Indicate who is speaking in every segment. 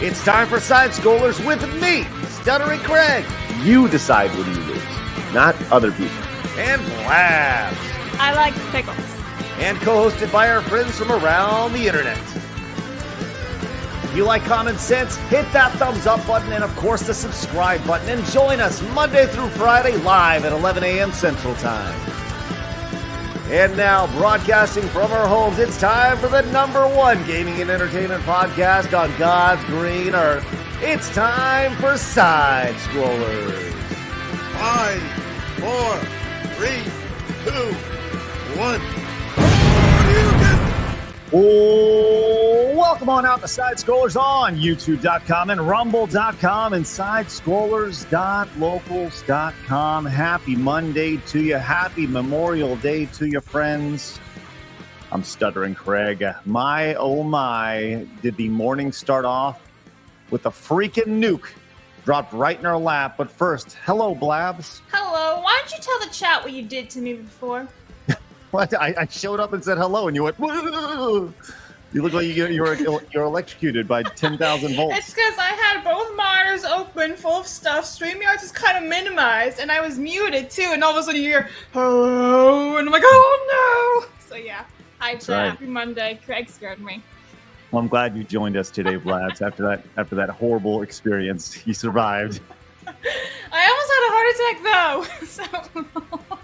Speaker 1: It's time for Side Scrollers with me, Stuttering Craig.
Speaker 2: You decide when you lose, not other people.
Speaker 1: And Blabs.
Speaker 3: I like pickles.
Speaker 1: And co-hosted by our friends from around the internet. If you like common sense, hit that thumbs up button and, of course, the subscribe button. And join us Monday through Friday live at 11 a.m. Central Time. And now, broadcasting from our homes, it's time for the #1 gaming and entertainment podcast on God's green earth. It's time for Side Scrollers.
Speaker 4: 5, 4, 3, 2, 1.
Speaker 1: Oh, welcome on out to Side Scrollers on YouTube.com and Rumble.com and SideScrollers.locals.com. Happy Monday to you. Happy Memorial Day to you, friends. I'm Stuttering Craig. My, oh my, did the morning start off with a freaking nuke dropped right in our lap. But first, hello, Blabs.
Speaker 3: Hello. Why don't you tell the chat what you did to me before?
Speaker 1: What? I showed up and said hello, and you went, woo! You look like you're electrocuted by 10,000 volts.
Speaker 3: It's because I had both monitors open, full of stuff. StreamYard is kind of minimized, and I was muted too. And all of a sudden you hear hello, and I'm like, oh no! So yeah, hi chat.
Speaker 1: Right.
Speaker 3: Happy Monday. Craig scared me.
Speaker 1: Well, I'm glad you joined us today, Vlad. after that horrible experience, you survived.
Speaker 3: I almost had a heart attack though. So.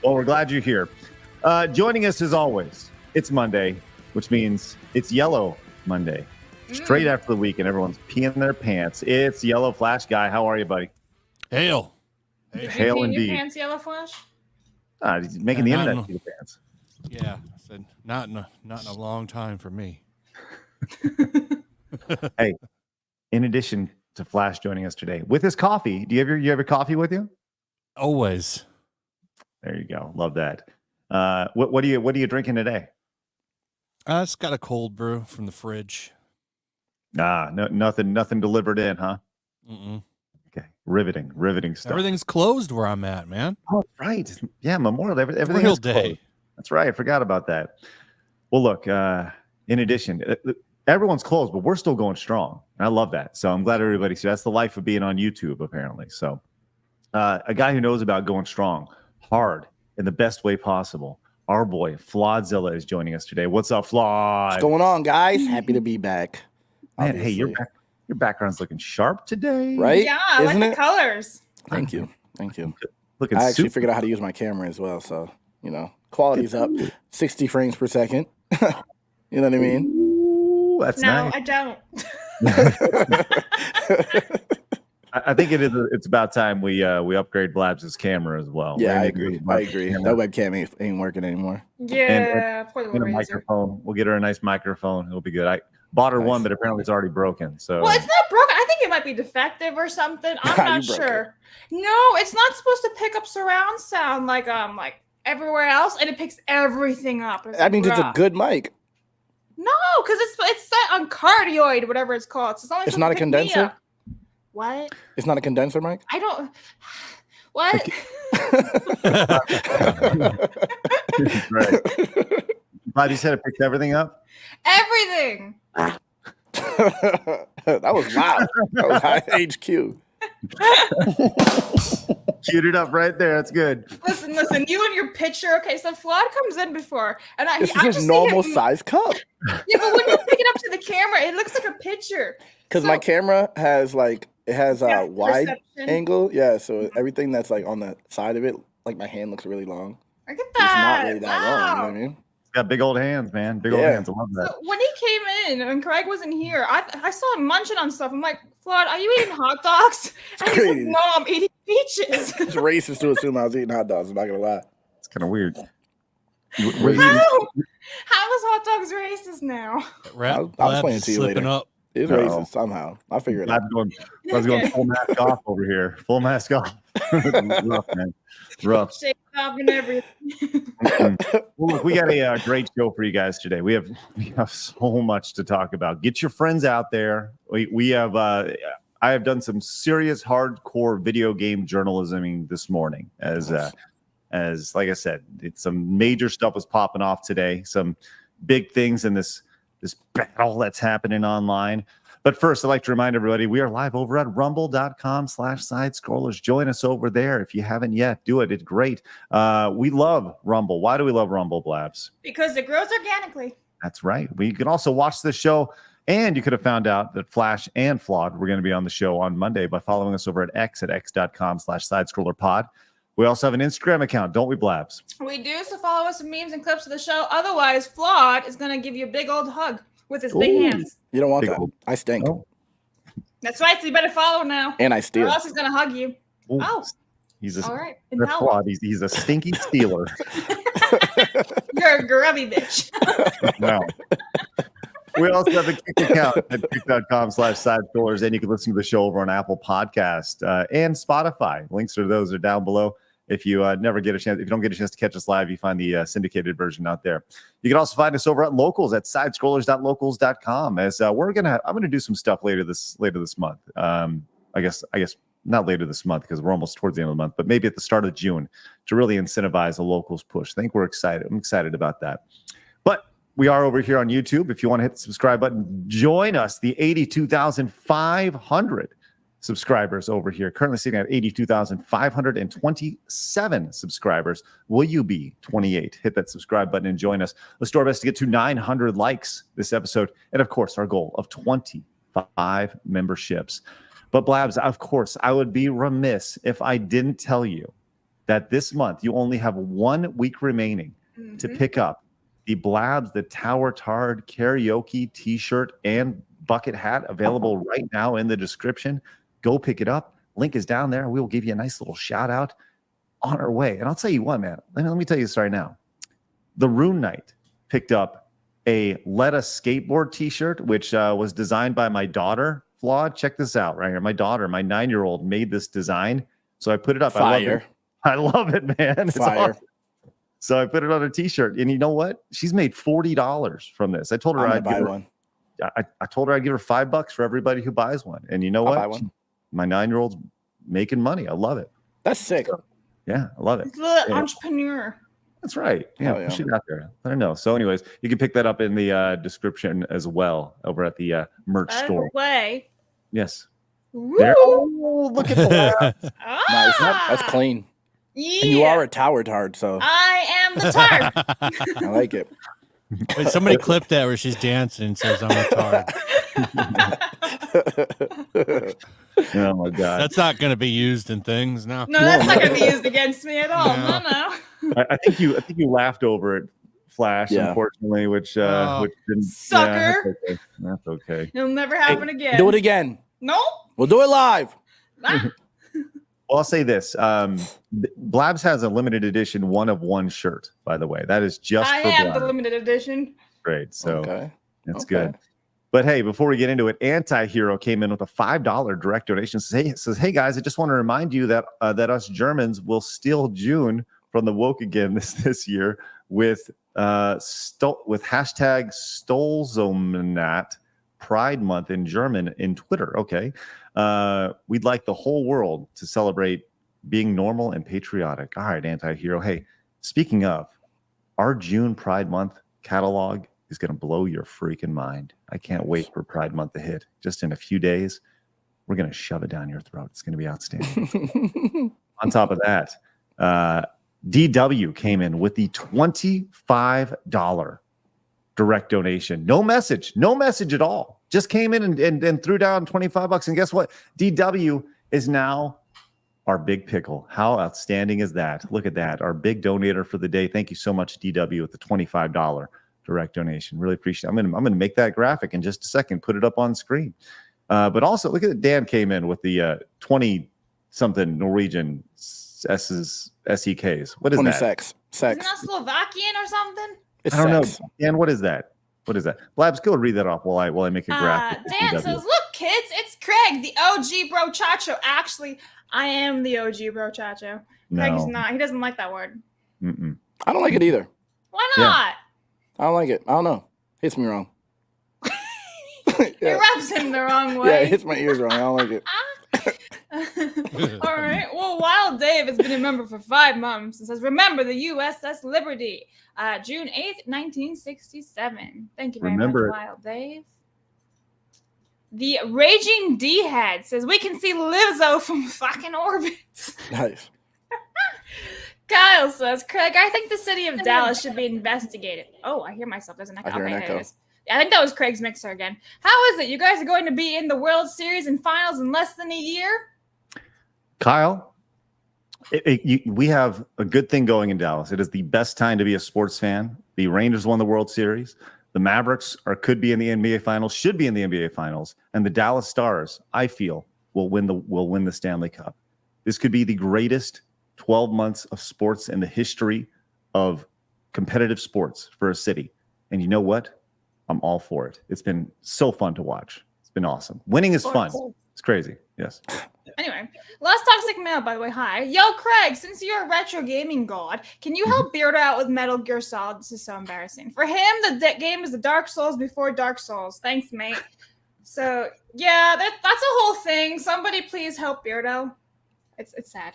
Speaker 1: Well, we're glad you're here. Joining us as always, it's Monday, which means it's Yellow Monday. Straight after the weekend, everyone's peeing their pants. It's Yellow Flash Guy. How are you, buddy?
Speaker 5: Hail.
Speaker 3: Did you
Speaker 1: Hail
Speaker 3: pee in
Speaker 1: indeed.
Speaker 3: your pants, Yellow Flash?
Speaker 1: He's making the internet pee the pants.
Speaker 5: Yeah, I said not in a long time for me.
Speaker 1: Hey, in addition to Flash joining us today with his coffee, do you have your coffee with you?
Speaker 5: Always.
Speaker 1: There you go. Love that. What are you drinking today?
Speaker 5: It's got a cold brew from the fridge.
Speaker 1: Nothing delivered in, huh?
Speaker 5: Mm-mm.
Speaker 1: Okay, riveting stuff.
Speaker 5: Everything's closed where I'm at, man.
Speaker 1: Oh, right. Yeah, Memorial Day. Everything
Speaker 5: Memorial
Speaker 1: is
Speaker 5: Day.
Speaker 1: closed. That's right. I forgot about that. Well, look. In addition, everyone's closed, but we're still going strong. And I love that. So I'm glad everybody. So that's the life of being on YouTube, apparently. So, a guy who knows about going strong, hard, in the best way possible. Our boy Flawdzilla is joining us today. What's up, Flawd?
Speaker 6: What's going on, guys? Happy to be back.
Speaker 1: Man, hey, your background's looking sharp today,
Speaker 6: right?
Speaker 3: Yeah, I
Speaker 6: Isn't
Speaker 3: like
Speaker 6: it?
Speaker 3: the colors.
Speaker 6: Thank you.
Speaker 1: Looking
Speaker 6: I actually
Speaker 1: super.
Speaker 6: figured out how to use my camera as well, so quality's up, 60 frames per second. You know what I mean?
Speaker 1: Ooh, that's
Speaker 3: No,
Speaker 1: nice.
Speaker 3: I don't.
Speaker 1: I think it's about time we upgrade Blabs' camera as well.
Speaker 6: Yeah, I
Speaker 1: We're
Speaker 6: agree.
Speaker 1: gonna
Speaker 6: I
Speaker 1: do
Speaker 6: agree.
Speaker 1: camera
Speaker 6: That webcam ain't working anymore.
Speaker 3: Yeah, poor
Speaker 1: and
Speaker 3: little
Speaker 1: a
Speaker 3: razor.
Speaker 1: microphone. We'll get her a nice microphone. It'll be good. I bought her
Speaker 6: Nice.
Speaker 1: one, but apparently it's already broken. So
Speaker 3: Well, it's not broken. I think it might be defective or something. I'm not
Speaker 6: You broke
Speaker 3: sure. No, it's not supposed to pick up surround sound like everywhere else, and it picks everything up.
Speaker 6: That means it's a good mic.
Speaker 3: No, because it's set on cardioid, whatever it's called. So it's
Speaker 6: Not a
Speaker 3: supposed to pick me
Speaker 6: condenser?
Speaker 3: up. What?
Speaker 6: It's not a condenser mic?
Speaker 3: I don't. What?
Speaker 1: right. Bob, you said it picked everything up.
Speaker 3: Everything.
Speaker 6: That was loud. That was high HQ.
Speaker 1: Queued it up right there. That's good.
Speaker 3: Listen. You and your picture. Okay, so Flawd comes in before, and
Speaker 6: This
Speaker 3: I'm
Speaker 6: is
Speaker 3: just
Speaker 6: a normal
Speaker 3: thinking,
Speaker 6: size cup.
Speaker 3: Yeah, but when you pick it up to the camera, it looks like a picture.
Speaker 6: Because
Speaker 3: So-
Speaker 6: my camera has a
Speaker 3: Yeah,
Speaker 6: wide
Speaker 3: perception.
Speaker 6: angle. Yeah, so everything that's on the side of it, like my hand looks really long.
Speaker 3: Look at
Speaker 6: It's
Speaker 3: that.
Speaker 6: not really that long, you know what I mean?
Speaker 1: It's got big old hands, man. Big old
Speaker 6: Yeah.
Speaker 1: hands. I love that.
Speaker 3: So when he came in and Craig wasn't here, I saw him munching on stuff. I'm like, Flawd, are you eating hot dogs? And he's like,
Speaker 6: crazy.
Speaker 3: no, I'm eating peaches.
Speaker 6: It's racist to assume I was eating hot dogs, I'm not gonna lie.
Speaker 1: It's kind of weird.
Speaker 3: How is hot dogs racist now?
Speaker 5: Rap
Speaker 6: I'll
Speaker 5: Labs
Speaker 6: explain it to you
Speaker 5: slipping
Speaker 6: later.
Speaker 5: up.
Speaker 6: It's
Speaker 1: No.
Speaker 6: racist somehow. I'll figure it out.
Speaker 1: I was going full mask off over here. Full mask off. Rough, man. Rough.
Speaker 3: Shake off and everything.
Speaker 1: Well, look, we got a great show for you guys today. We have so much to talk about. Get your friends out there. We have I have done some serious hardcore video game journalism this morning. As like I said, some major stuff was popping off today. Some big things in this battle that's happening online. But first, I'd like to remind everybody we are live over at rumble.com/sidescrollers. Join us over there. If you haven't yet, do it. It's great. We love Rumble. Why do we love Rumble, Blabs?
Speaker 3: Because it grows organically.
Speaker 1: That's right. We can also watch the show, and you could have found out that Flash and Flawd were going to be on the show on Monday by following us over at x.com/sidescrollerpod. We also have an Instagram account, don't we, Blabs?
Speaker 3: We do, so follow us with memes and clips of the show. Otherwise, Flawd is going to give you a big old hug with his big hands.
Speaker 6: You don't want
Speaker 1: Big
Speaker 6: that.
Speaker 1: old-
Speaker 6: I stink.
Speaker 1: Oh.
Speaker 3: That's right, so you better follow now.
Speaker 6: And I
Speaker 3: Or
Speaker 6: steal.
Speaker 3: else he's going to hug you.
Speaker 1: Ooh.
Speaker 3: Oh,
Speaker 1: He's a
Speaker 3: all right.
Speaker 1: that's Flawd. He's a stinky stealer.
Speaker 3: You're a grubby bitch.
Speaker 1: No. We also have a Kick account at kick.com/sidescrollers, and you can listen to the show over on Apple Podcast and Spotify. Links to those are down below. If you never get a chance, if you don't get a chance to catch us live, you find the syndicated version out there. You can also find us over at Locals at sidescrollers.locals.com. As I'm gonna do some stuff later this month. I guess not later this month because we're almost towards the end of the month, but maybe at the start of June to really incentivize a Locals push. I think we're excited. I'm excited about that. But we are over here on YouTube. If you want to hit the subscribe button, join us. The 82,500 subscribers over here, currently sitting at 82,527 subscribers. Will you be 28? Hit that subscribe button and join us. Let's do our best to get to 900 likes this episode. And of course, our goal of 25 memberships. But Blabs, of course, I would be remiss if I didn't tell you that this month you only have 1 week remaining to pick up the Blabs, the Tower Tard karaoke t-shirt and bucket hat available right now in the description. Go pick it up. Link is down there. We will give you a nice little shout out on our way. And I'll tell you what, man. Let me tell you this right now. The Rune Knight picked up a Let Us Skateboard t-shirt, which was designed by my daughter, Flawd. Check this out right here. My daughter, my 9-year-old, made this design. So I put it up.
Speaker 6: Fire.
Speaker 1: I love it, man. It's
Speaker 6: Fire.
Speaker 1: awesome. So I put it on a t-shirt. And you know what? She's made $40 from this. I told her
Speaker 6: I'm gonna
Speaker 1: I'd
Speaker 6: buy one.
Speaker 1: I told her I'd give her $5 for everybody who buys one. And you know
Speaker 6: I'll
Speaker 1: what?
Speaker 6: buy one.
Speaker 1: My 9-year-old's making money. I love it.
Speaker 6: That's sick.
Speaker 1: Yeah, I love it.
Speaker 3: He's a little
Speaker 1: Yeah.
Speaker 3: entrepreneur.
Speaker 1: That's right. Yeah,
Speaker 6: Hell yeah.
Speaker 1: push it out there. Let her know. So, anyways, you can pick that up in the description as well over at the merch
Speaker 3: By the
Speaker 1: store.
Speaker 3: way.
Speaker 1: Yes.
Speaker 3: Woo!
Speaker 1: There. Oh, look at that.
Speaker 3: Ah,
Speaker 6: Nice. That's clean.
Speaker 3: Yeah.
Speaker 6: And you are a tower tard, so
Speaker 3: I am the tart.
Speaker 6: I like it.
Speaker 5: Wait, somebody clipped that where she's dancing and says, I'm a tard.
Speaker 1: Oh my God.
Speaker 5: That's not going to be used in things now.
Speaker 3: No, that's not going to be used against me at all.
Speaker 5: No.
Speaker 3: No.
Speaker 1: I think you laughed over it, Flash.
Speaker 6: Yeah.
Speaker 1: Unfortunately, which
Speaker 5: Oh.
Speaker 1: didn't.
Speaker 3: Sucker.
Speaker 1: Yeah, that's okay.
Speaker 3: It'll never happen again.
Speaker 6: Do it again.
Speaker 3: No.
Speaker 6: We'll do it live.
Speaker 3: Ah.
Speaker 1: Well, I'll say this. Blabs has a limited edition 1 of 1 shirt, by the way. That is just
Speaker 3: I
Speaker 1: for
Speaker 3: have
Speaker 1: Blabs.
Speaker 3: the limited edition.
Speaker 1: Great. So
Speaker 6: Okay.
Speaker 1: that's
Speaker 6: Okay.
Speaker 1: good. But hey, before we get into it, Anti-Hero came in with a $5 direct donation. Says, hey guys, I just want to remind you that that us Germans will steal June from the woke again this year with hashtag Stolzomonat Pride Month in German in Twitter. Okay. We'd like the whole world to celebrate being normal and patriotic. All right, Anti-Hero. Hey, speaking of, our June Pride Month catalog is going to blow your freaking mind. I can't wait for Pride Month to hit. Just in a few days, we're going to shove it down your throat. It's going to be outstanding. On top of that, DW came in with the $25 direct donation. No message at all. Just came in and threw down $25. And guess what? DW is now our big pickle. How outstanding is that? Look at that. Our big donator for the day. Thank you so much, DW, with the $25 direct donation. Really appreciate it. I'm gonna make that graphic in just a second, put it up on screen. But also look at it. Dan came in with the 20-something Norwegian SEKs. What is
Speaker 6: 20
Speaker 1: that?
Speaker 6: sex.
Speaker 3: Isn't that Slovakian or something?
Speaker 6: It's
Speaker 1: I don't
Speaker 6: sex.
Speaker 1: know. Dan, what is that? What is that? Blabs, go read that off while I make a graphic.
Speaker 3: Dan
Speaker 1: DW.
Speaker 3: says, look, kids, it's Craig, the OG bro chacho. Actually, I am the OG bro chacho. Craig's not. He doesn't like that word.
Speaker 1: Mm-mm.
Speaker 6: I don't like it either.
Speaker 3: Why
Speaker 1: Yeah.
Speaker 3: not?
Speaker 6: I don't like it. I don't know. Hits me wrong.
Speaker 3: It rubs him the wrong
Speaker 6: Yeah,
Speaker 3: way.
Speaker 6: it hits my ears wrong. I don't like it.
Speaker 3: All right. Well, Wild Dave has been a member for 5 months and says, remember the USS Liberty, June 8th, 1967. Thank you very
Speaker 1: Remember it.
Speaker 3: much, Wild Dave. The Raging D-Head says, we can see Lizzo from fucking orbit.
Speaker 6: Nice.
Speaker 3: Kyle says, Craig, I think the city of Dallas should be investigated. Oh, I hear myself. There's an echo.
Speaker 6: I hear an
Speaker 3: there
Speaker 6: echo.
Speaker 3: it is. I think that was Craig's mixer again. How is it? You guys are going to be in the World Series and finals in less than a year?
Speaker 1: Kyle, we have a good thing going in Dallas. It is the best time to be a sports fan. The Rangers won the World Series. The Mavericks could be in the NBA Finals, should be in the NBA Finals, and the Dallas Stars, I feel, will win the Stanley Cup. This could be the greatest 12 months of sports in the history of competitive sports for a city. And you know what? I'm all for it. It's been so fun to watch. It's been awesome. Winning is fun. It's crazy. Yes.
Speaker 3: Anyway, last toxic mail, by the way. Hi. Yo, Craig, since you're a retro gaming god, can you help Beard out with Metal Gear Solid? This is so embarrassing. For him, the game is the Dark Souls before Dark Souls. Thanks, mate. So, yeah, that's a whole thing. Somebody please help Beardo. It's sad.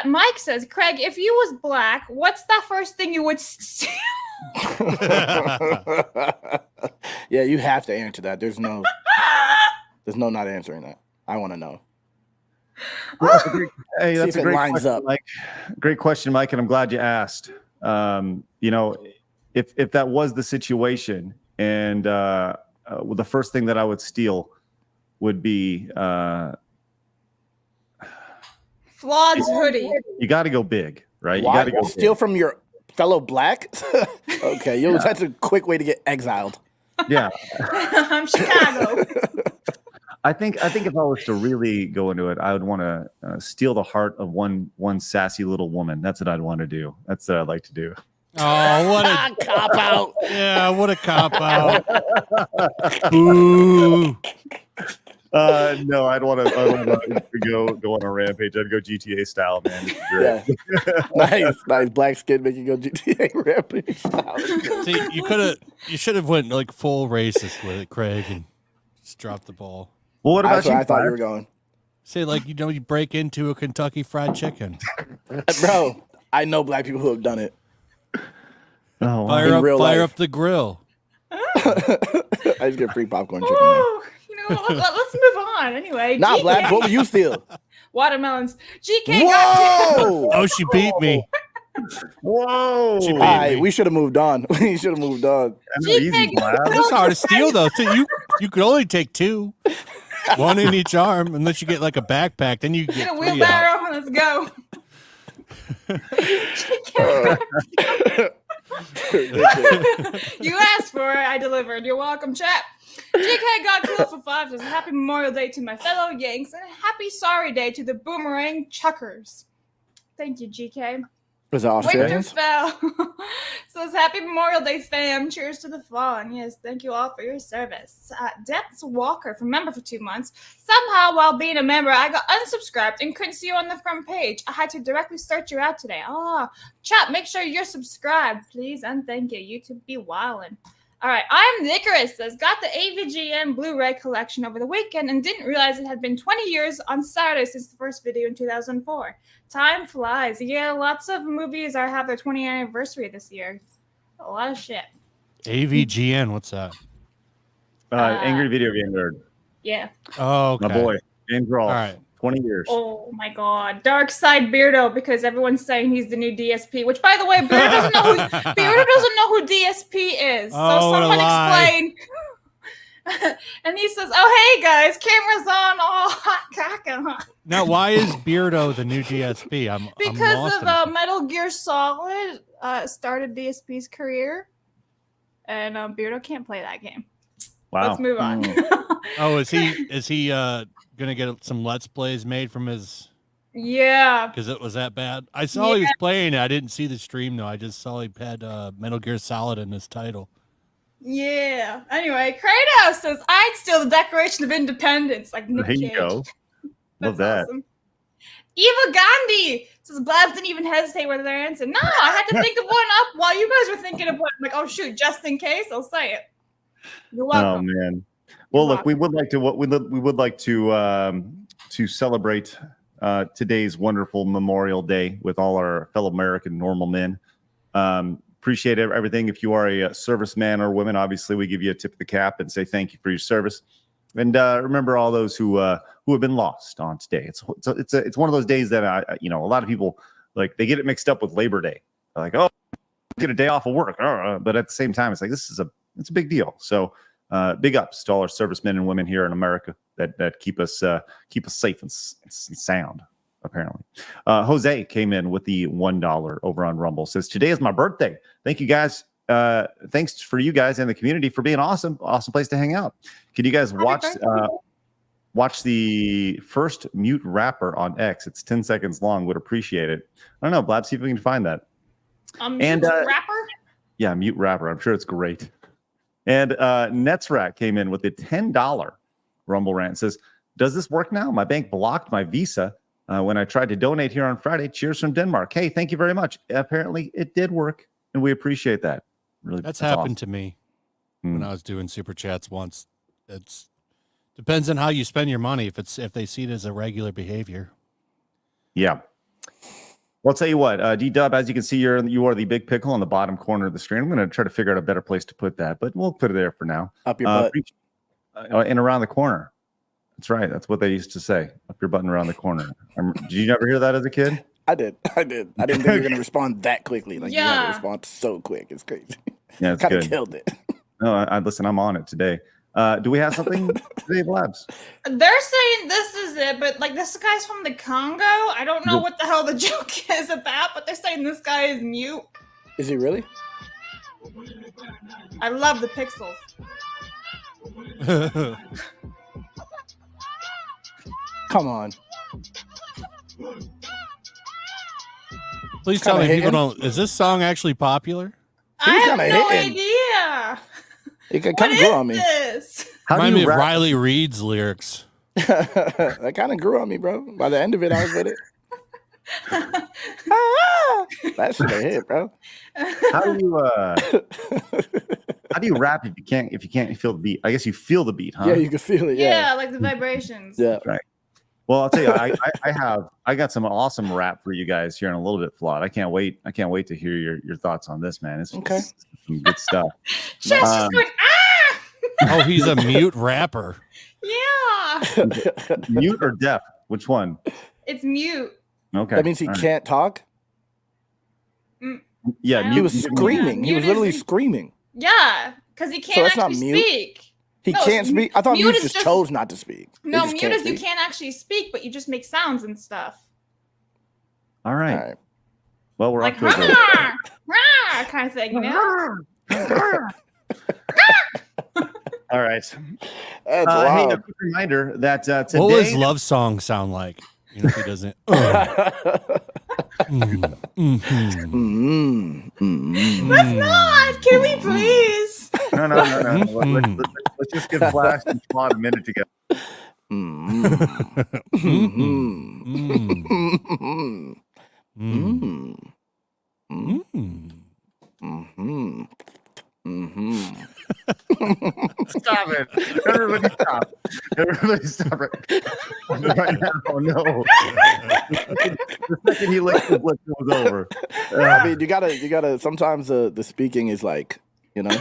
Speaker 3: Mike says, Craig, if you was black, what's that first thing you would steal?
Speaker 6: Yeah, you have to answer that. There's no not answering that. I want to know.
Speaker 1: Hey, that's a great
Speaker 6: lines
Speaker 1: question,
Speaker 6: up.
Speaker 1: Mike. Great question, Mike, and I'm glad you asked. If that was the situation, and the first thing that I would steal would be
Speaker 3: Flawd's hoodie.
Speaker 1: You got to go big, right?
Speaker 6: Why?
Speaker 1: You got to go
Speaker 6: Steal
Speaker 1: big.
Speaker 6: from your fellow black? Okay, that's a quick way to get exiled.
Speaker 1: Yeah.
Speaker 3: I'm Chicago.
Speaker 1: I think if I was to really go into it, I would want to steal the heart of one sassy little woman. That's what I'd want to do. That's what I'd like to do.
Speaker 5: Oh, what a
Speaker 6: Cop out.
Speaker 5: yeah! What a cop out. Boo.
Speaker 1: No, I'd want to go on a rampage. I'd go GTA style, man.
Speaker 6: Yeah. Nice. Black skin making go GTA rampage.
Speaker 5: See, you should have went like full racist with it, Craig, and just dropped the ball.
Speaker 1: Well, what about
Speaker 6: That's where
Speaker 1: you?
Speaker 6: I thought you
Speaker 1: Fire?
Speaker 6: were going.
Speaker 5: Say like you break into a Kentucky Fried Chicken.
Speaker 6: Bro, I know black people who have done it.
Speaker 1: Oh,
Speaker 5: Fire
Speaker 6: real life.
Speaker 5: up the grill.
Speaker 6: I just get free popcorn chicken.
Speaker 3: Ooh, let's move on. Anyway,
Speaker 6: Nah,
Speaker 3: GK
Speaker 6: black, what would you steal?
Speaker 3: watermelons. GK got
Speaker 6: Whoa!
Speaker 5: Oh, she beat me.
Speaker 1: Whoa!
Speaker 5: She
Speaker 6: All
Speaker 5: beat
Speaker 6: right,
Speaker 5: me.
Speaker 6: we should have moved on. We should have moved on.
Speaker 1: Easy, Blab.
Speaker 5: It's hard to steal though. So you could only take two, one in each arm, unless you get like a backpack. Then you
Speaker 3: get
Speaker 5: get
Speaker 3: a
Speaker 5: 3 out.
Speaker 3: wheelbarrow and let's go. You asked for it, I delivered. You're welcome, chat. GK got killed for 5 says happy Memorial Day to my fellow Yanks and a happy sorry day to the Boomerang Chuckers. Thank you, GK.
Speaker 6: Was it Australians?
Speaker 3: Winterfell says happy Memorial Day, fam. Cheers to the fun. Yes, thank you all for your service. Depths Walker from member for 2 months. Somehow, while being a member, I got unsubscribed and couldn't see you on the front page. I had to directly search you out today. Chat, make sure you're subscribed, please, and thank you. YouTube be wildin'. All right, I'm Nicholas. Says got the AVGN Blu-ray collection over the weekend and didn't realize it had been 20 years on Saturday since the first video in 2004. Time flies. Yeah, lots of movies have their 20th anniversary this year. A lot of shit.
Speaker 5: AVGN, what's that?
Speaker 1: Angry Video Game Nerd.
Speaker 3: Yeah.
Speaker 5: Oh, okay.
Speaker 1: My boy, James Rolfe.
Speaker 5: All right.
Speaker 1: 20 years.
Speaker 3: Oh my God, Dark Side Beardo, because everyone's saying he's the new DSP. Which, by the way, Beardo doesn't know who DSP is.
Speaker 5: Oh,
Speaker 3: So
Speaker 5: what a
Speaker 3: someone
Speaker 5: lie.
Speaker 3: explain. And he says, "Oh hey guys, cameras on, all hot caca."
Speaker 5: Now, why is Beardo the new DSP? I'm
Speaker 3: Because
Speaker 5: lost
Speaker 3: of Metal Gear Solid started DSP's career, and Beardo can't play that game.
Speaker 1: Wow.
Speaker 3: Let's move on.
Speaker 5: Oh, is he gonna get some Let's Plays made from his?
Speaker 3: Yeah.
Speaker 5: Because it was that bad. I saw he was playing it. I didn't see the stream though. I just saw he had Metal Gear Solid in his title.
Speaker 3: Yeah. Anyway, Kratos says, "I'd steal the Declaration of Independence." Like Nick
Speaker 1: There you
Speaker 3: Cage.
Speaker 1: go. Love
Speaker 3: That's
Speaker 1: that.
Speaker 3: awesome. Eva Gandhi says, Blabs didn't even hesitate with their answer. No, I had to think of one up while you guys were thinking of one. I'm like, oh shoot, just in case, I'll say it. You're welcome.
Speaker 1: Oh man. Well, look, we would like to celebrate today's wonderful Memorial Day with all our fellow American normal men. Appreciate everything. If you are a serviceman or woman, obviously we give you a tip of the cap and say thank you for your service. And remember all those who have been lost on today. It's one of those days that a lot of people like they get it mixed up with Labor Day. They're like, oh, get a day off of work, but at the same time, it's like it's a big deal. So big ups to all our servicemen and women here in America that keep us safe and sound. Apparently, Jose came in with the $1 over on Rumble. Says today is my birthday. Thank you guys. Thanks for you guys and the community for being awesome place to hang out. Can you guys watch the first mute rapper on X? It's 10 seconds long. Would appreciate it. I don't know, Blab, see if we can find that.
Speaker 3: Mute rapper? Yeah,
Speaker 1: mute rapper. I'm sure it's great. And Netsrat came in with a $10 Rumble rant. Says, does this work now? My bank blocked my Visa when I tried to donate here on Friday. Cheers from Denmark. Hey, thank you very much. Apparently it did work, and we appreciate that. Really,
Speaker 5: that's happened
Speaker 1: awesome
Speaker 5: to me when I was doing super chats once. It's depends on how you spend your money. If they see it as a regular behavior.
Speaker 1: Yeah. Well, I'll tell you what, D-Dub, as you can see, you are the big pickle on the bottom corner of the screen. I'm going to try to figure out a better place to put that, but we'll put it there for now.
Speaker 6: Up your butt.
Speaker 1: And around the corner. That's right. That's what they used to say. Up your butt and around the corner. Did you never hear that as a kid?
Speaker 6: I did. I didn't think you were going to respond that quickly. Like, you had to respond so quick. It's crazy.
Speaker 1: Yeah, it's
Speaker 6: kind
Speaker 1: good.
Speaker 6: of killed it.
Speaker 1: No, listen, I'm on it today. Do we have something today, Labs?
Speaker 3: They're saying this is it, but like this guy's from the Congo. I don't know what the hell the joke is about, but they're saying this guy is mute.
Speaker 6: Is he really?
Speaker 3: I love the pixels.
Speaker 6: Come on.
Speaker 5: Please tell me people don't. Is this song actually popular?
Speaker 3: I have no idea.
Speaker 6: It kind of grew on me.
Speaker 5: Remind me of Riley Reid's lyrics.
Speaker 6: That kind of grew on me, bro. By the end of it, I was with it. That should have hit, bro.
Speaker 1: How do you rap if you can't feel the beat? I guess you feel the beat, huh?
Speaker 6: Yeah, you can feel it.
Speaker 3: Yeah, like the vibrations.
Speaker 6: Yeah,
Speaker 1: that's right. Well, I'll tell you, I got some awesome rap for you guys here in a little bit, Flawd. I can't wait to hear your thoughts on this, man. It's
Speaker 6: okay.
Speaker 1: Some good stuff.
Speaker 3: Just going,
Speaker 5: Oh, he's a mute rapper.
Speaker 3: Yeah.
Speaker 1: Mute or deaf? Which one?
Speaker 3: It's mute.
Speaker 1: Okay.
Speaker 6: That means he can't talk?
Speaker 1: Yeah,
Speaker 6: he was screaming. He was literally screaming.
Speaker 3: Yeah, because he can't actually speak.
Speaker 6: He can't speak? I thought mute just chose not to speak.
Speaker 3: No, mute is you can't actually speak, but you just make sounds and stuff.
Speaker 1: All right. Well, we're
Speaker 3: like,
Speaker 1: up to it.
Speaker 3: Rah, kind of thing, you know?
Speaker 1: All right.
Speaker 6: That's
Speaker 1: hey, a quick reminder that today...
Speaker 5: What does Love Song sound like? You know, if he doesn't...
Speaker 3: Let's not! Can we please?
Speaker 1: No. Let's just give Flash and Flawd a minute to go. Stop it. Everybody stop. Everybody stop it. Right now, no. The second he licked his lips, it was over.
Speaker 6: I mean, you gotta, sometimes the speaking is like, you know?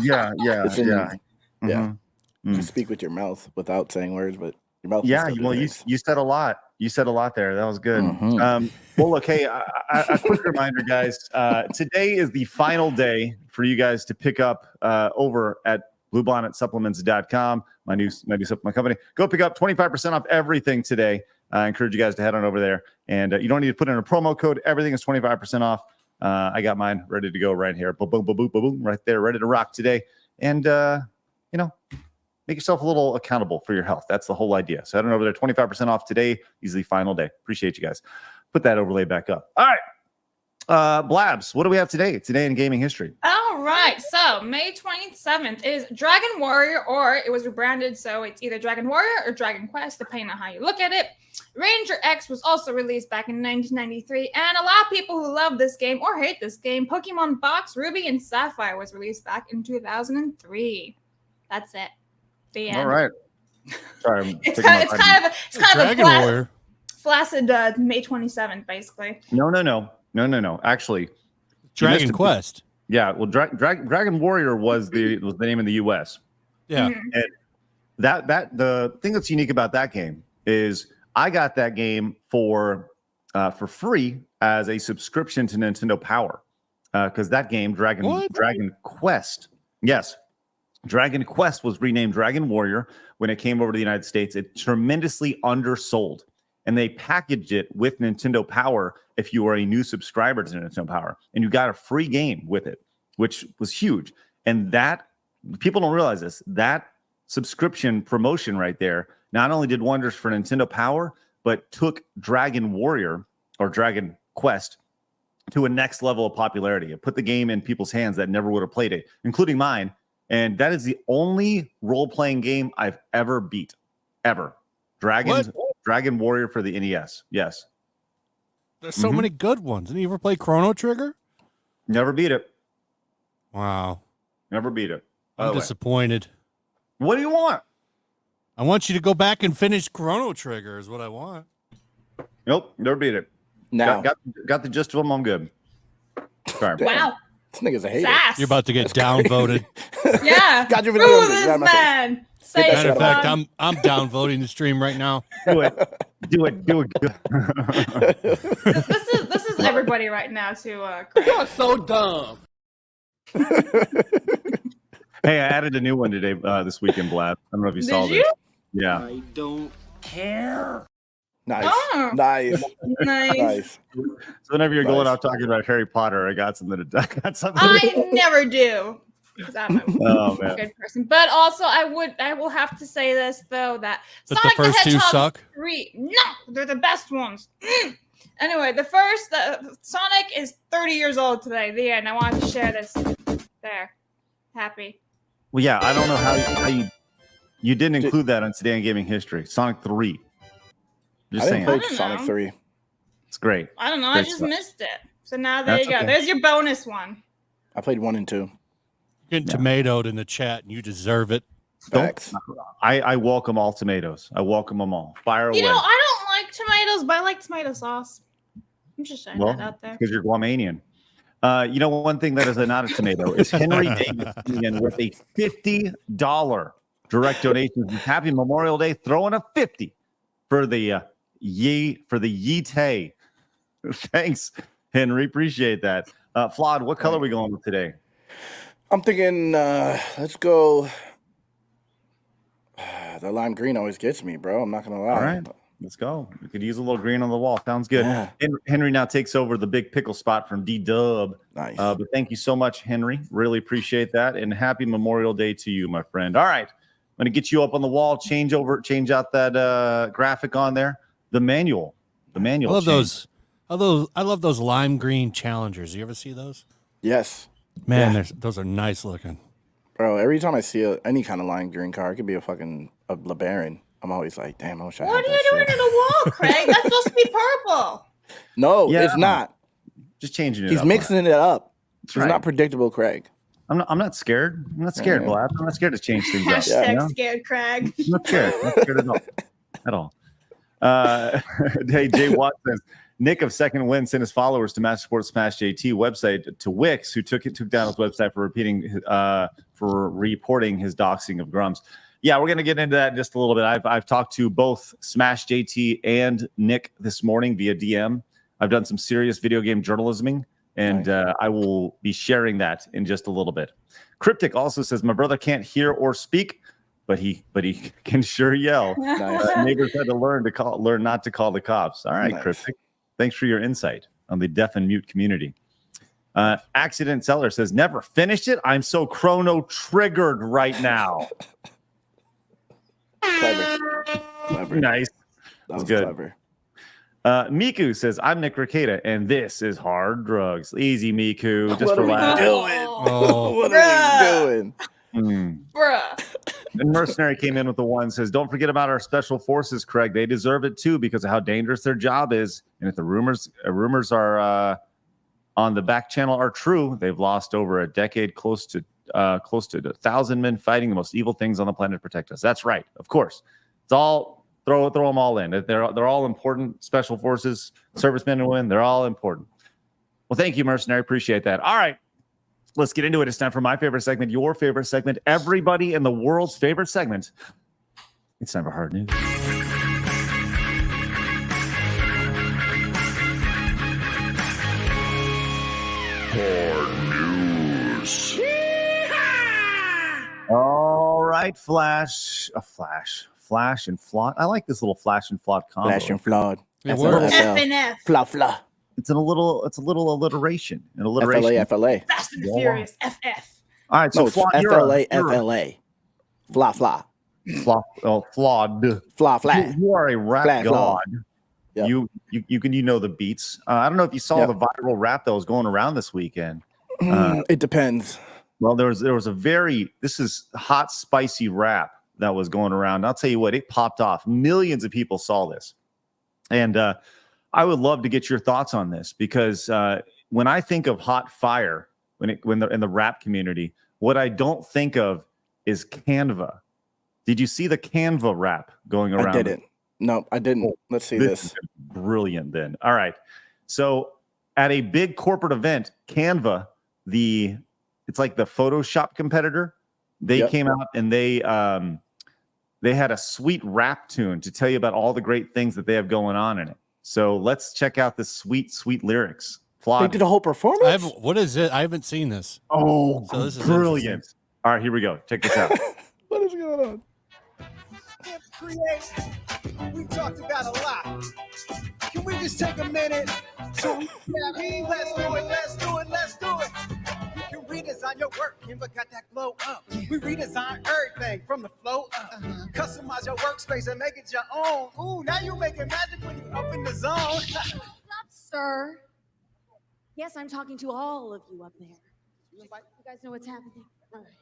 Speaker 1: Yeah.
Speaker 6: Yeah. You speak with your mouth without saying words, but your mouth.
Speaker 1: Yeah, well, you said a lot. You said a lot there. That was good. Well, look, hey, a quick reminder, guys. Today is the final day for you guys to pick up over at bluebonnetsupplements.com, my new supplement company. Go pick up 25% off everything today. I encourage you guys to head on over there. And you don't need to put in a promo code. Everything is 25% off. I got mine ready to go right here. Boom, boom, boom, boom, boom, right there, ready to rock today. And, make yourself a little accountable for your health. That's the whole idea. So head on over there, 25% off today. Easily final day. Appreciate you guys. Put that overlay back up. All right. Blabs, what do we have today in gaming history?
Speaker 3: All right. So May 27th is Dragon Warrior, or it was rebranded. So it's either Dragon Warrior or Dragon Quest, depending on how you look at it. Ranger X was also released back in 1993. And a lot of people who love this game or hate this game, Pokemon Box, Ruby, and Sapphire was released back in 2003. That's it. The end.
Speaker 1: All right. Sorry,
Speaker 3: it's kind of
Speaker 5: Dragon Warrior.
Speaker 3: Flaccid May 27th, basically.
Speaker 1: No. Actually,
Speaker 5: Dragon Quest.
Speaker 1: Yeah, well, Dragon Warrior was the name in the U.S.
Speaker 5: Yeah,
Speaker 1: the thing that's unique about that game is I got that game for free as a subscription to Nintendo Power because that game Dragon Quest, yes, Dragon Quest was renamed Dragon Warrior when it came over to the United States. It tremendously undersold, and they packaged it with Nintendo Power if you were a new subscriber to Nintendo Power, and you got a free game with it, which was huge. And that people don't realize this, that subscription promotion right there not only did wonders for Nintendo Power, but took Dragon Warrior or Dragon Quest to a next level of popularity. It put the game in people's hands that never would have played it, including mine. And that is the only role-playing game I've ever beat, ever. Dragon Warrior for the NES. Yes.
Speaker 5: There's so many good ones. Didn't you ever play Chrono Trigger?
Speaker 1: Never beat it.
Speaker 5: Wow.
Speaker 1: Never beat it.
Speaker 5: I'm disappointed.
Speaker 1: What do you want?
Speaker 5: I want you to go back and finish Chrono Trigger is what I want.
Speaker 1: Nope, never beat it.
Speaker 6: Now,
Speaker 1: got the gist of them. I'm good. Sorry.
Speaker 3: Wow.
Speaker 6: this nigga's a hater.
Speaker 3: Sass.
Speaker 5: You're about to get downvoted.
Speaker 3: Yeah.
Speaker 6: Got you for
Speaker 3: Screw
Speaker 6: the
Speaker 3: this man. Say
Speaker 5: Matter of
Speaker 3: it,
Speaker 5: fact,
Speaker 3: Flawd.
Speaker 5: I'm downvoting the stream right now.
Speaker 1: Do it.
Speaker 3: This is everybody right now to
Speaker 7: You're so dumb.
Speaker 1: Hey, I added a new one today, this weekend, Blab. I don't know if you saw
Speaker 3: Did
Speaker 1: this.
Speaker 3: you?
Speaker 1: Yeah.
Speaker 7: I don't care.
Speaker 6: Nice.
Speaker 3: Oh.
Speaker 6: Nice.
Speaker 3: Nice.
Speaker 6: Nice.
Speaker 1: So whenever you're going
Speaker 6: Nice.
Speaker 1: out talking about Harry Potter, I got something to
Speaker 3: I never do. Because I'm a
Speaker 1: Oh man.
Speaker 3: good person. But also I will have to say this though, that
Speaker 5: But
Speaker 3: Sonic
Speaker 5: the first two
Speaker 3: Hedgehog
Speaker 5: suck.
Speaker 3: 3. No, they're the best ones. Anyway, the Sonic is 30 years old today. The end. I wanted to share this. There. Happy.
Speaker 1: Well, yeah, I don't know how you didn't include that on Today in Gaming History. Sonic 3. Just
Speaker 6: I
Speaker 1: saying.
Speaker 6: didn't play
Speaker 3: I don't
Speaker 6: Sonic
Speaker 3: know.
Speaker 6: 3.
Speaker 1: It's great.
Speaker 3: I don't know. I
Speaker 1: Great
Speaker 3: just
Speaker 1: stuff.
Speaker 3: missed it. So now there
Speaker 1: That's
Speaker 3: you go.
Speaker 1: okay.
Speaker 3: There's your bonus one.
Speaker 6: I played 1 and 2.
Speaker 5: Getting tomatoed in the chat, and you deserve it.
Speaker 6: Facts.
Speaker 1: I welcome all tomatoes. I welcome them all. Fire away.
Speaker 3: You know, I don't like tomatoes, but I like tomato sauce. I'm just saying
Speaker 1: Well,
Speaker 3: that out there.
Speaker 1: because you're Guamanian. You know, one thing that is not a tomato is Henry Davis in with a $50 direct donation. Happy Memorial Day. Throwing a 50 for the Yeetay. Thanks, Henry. Appreciate that. Flawd, what color are we going with today?
Speaker 6: I'm thinking, let's go. The lime green always gets me, bro. I'm not going to lie.
Speaker 1: All right. Let's go. We could use a little green on the wall. Sounds good.
Speaker 6: Yeah.
Speaker 1: Henry now takes over the big pickle spot from D-Dub.
Speaker 6: Nice.
Speaker 1: But thank you so much, Henry. Really appreciate that. And happy Memorial Day to you, my friend. All right. I'm going to get you up on the wall. Change out that graphic on there. The manual. The manual.
Speaker 5: I love
Speaker 1: change.
Speaker 5: those. I love those lime green challengers. You ever see those?
Speaker 6: Yes.
Speaker 5: Man,
Speaker 6: Yeah.
Speaker 5: those are nice looking.
Speaker 6: Bro, every time I see any kind of lime green car, it could be a fucking LeBaron. I'm always like, damn, I wish I had
Speaker 3: What are
Speaker 6: that
Speaker 3: you doing
Speaker 6: shit.
Speaker 3: in the wall, Craig? That's supposed to be purple.
Speaker 6: No,
Speaker 1: Yeah.
Speaker 6: it's not.
Speaker 1: Just changing it
Speaker 6: He's
Speaker 1: up.
Speaker 6: mixing it up.
Speaker 1: That's
Speaker 6: He's
Speaker 1: right.
Speaker 6: not predictable, Craig.
Speaker 1: I'm not scared. I'm not scared,
Speaker 6: Yeah.
Speaker 1: Blab. I'm not scared to change things up.
Speaker 3: Hashtag
Speaker 1: you know?
Speaker 3: scared Craig.
Speaker 1: I'm not scared. I'm not scared at all. Hey, Jay Watt says, Nick of Second Wind sent his followers to Master Sports Smash JT website to Wix, who took down his website for reporting his doxing of Grums. Yeah, we're gonna get into that in just a little bit. I've talked to both Smash JT and Nick this morning via DM. I've done some serious video game journalisming, and I will be sharing that in just a little bit. Cryptic also says, my brother can't hear or speak, but he can sure yell.
Speaker 6: Nice.
Speaker 1: Neighbors had to learn not to call the cops. All right,
Speaker 6: Nice.
Speaker 1: Cryptic. Thanks for your insight on the deaf and mute community. Accident Seller says, never finished it. I'm so chrono triggered right now.
Speaker 6: Clever.
Speaker 1: Nice.
Speaker 6: That was
Speaker 1: good.
Speaker 6: clever.
Speaker 1: Miku says, I'm Nick Ricada, and this is Hard Drugs. Easy, Miku. Just
Speaker 6: What are we
Speaker 1: relax.
Speaker 6: doing?
Speaker 5: Oh,
Speaker 6: What
Speaker 3: Bruh.
Speaker 6: are we doing?
Speaker 3: Bruh.
Speaker 1: And Mercenary came in with the one, says, don't forget about our special forces, Craig. They deserve it too because of how dangerous their job is. And if the rumors are on the back channel are true, they've lost over a decade, close to 1,000 men fighting the most evil things on the planet to protect us. That's right. Of course. It's all throw them all in. They're all important. Special forces, servicemen and women, they're all important. Well, thank you, Mercenary. Appreciate that. All right. Let's get into it. It's time for my favorite segment, your favorite segment, everybody in the world's favorite segment, It's never hard news. All right, Flash and Flawd. I like this little Flash and Flawd combo.
Speaker 6: Flash and Flawd.
Speaker 5: It works.
Speaker 3: F and F.
Speaker 6: Fla.
Speaker 1: It's a little alliteration. An alliteration.
Speaker 6: FLA.
Speaker 3: Fast and the Furious. FF.
Speaker 1: All right, so
Speaker 6: No,
Speaker 1: Flawd,
Speaker 6: FLA. Fla.
Speaker 1: Flawd.
Speaker 6: Fla.
Speaker 1: You are a rap
Speaker 6: Fla.
Speaker 1: god.
Speaker 6: Yep.
Speaker 1: You know the beats. I don't know if you saw the viral rap that was going around this weekend.
Speaker 6: It depends.
Speaker 1: Well, there was this is hot, spicy rap that was going around. I'll tell you what, it popped off. Millions of people saw this. And I would love to get your thoughts on this because when I think of hot fire, when they're in the rap community, what I don't think of is Canva. Did you see the Canva rap going around?
Speaker 6: I didn't. No, I didn't. Let's see this.
Speaker 1: Brilliant then. All right. So at a big corporate event, Canva, it's like the Photoshop competitor. They came out and they had a sweet rap tune to tell you about all the great things that they have going on in it. So let's check out the sweet, sweet lyrics. Flawd.
Speaker 6: They did a whole performance?
Speaker 5: What is it? I haven't seen this.
Speaker 1: Oh,
Speaker 5: so this is
Speaker 1: brilliant. All right, here we go. Check this out.
Speaker 6: What is going on?
Speaker 8: We talked about a lot. Can we just take a minute to let's do it. You can redesign your work, Canva got that glow up. We redesign everything from the flow up. Customize your workspace and make it your own. Ooh, now you making magic when you up in the zone.
Speaker 9: Stop, sir. Yes, I'm talking to all of you up there. You guys know what's happening. All right.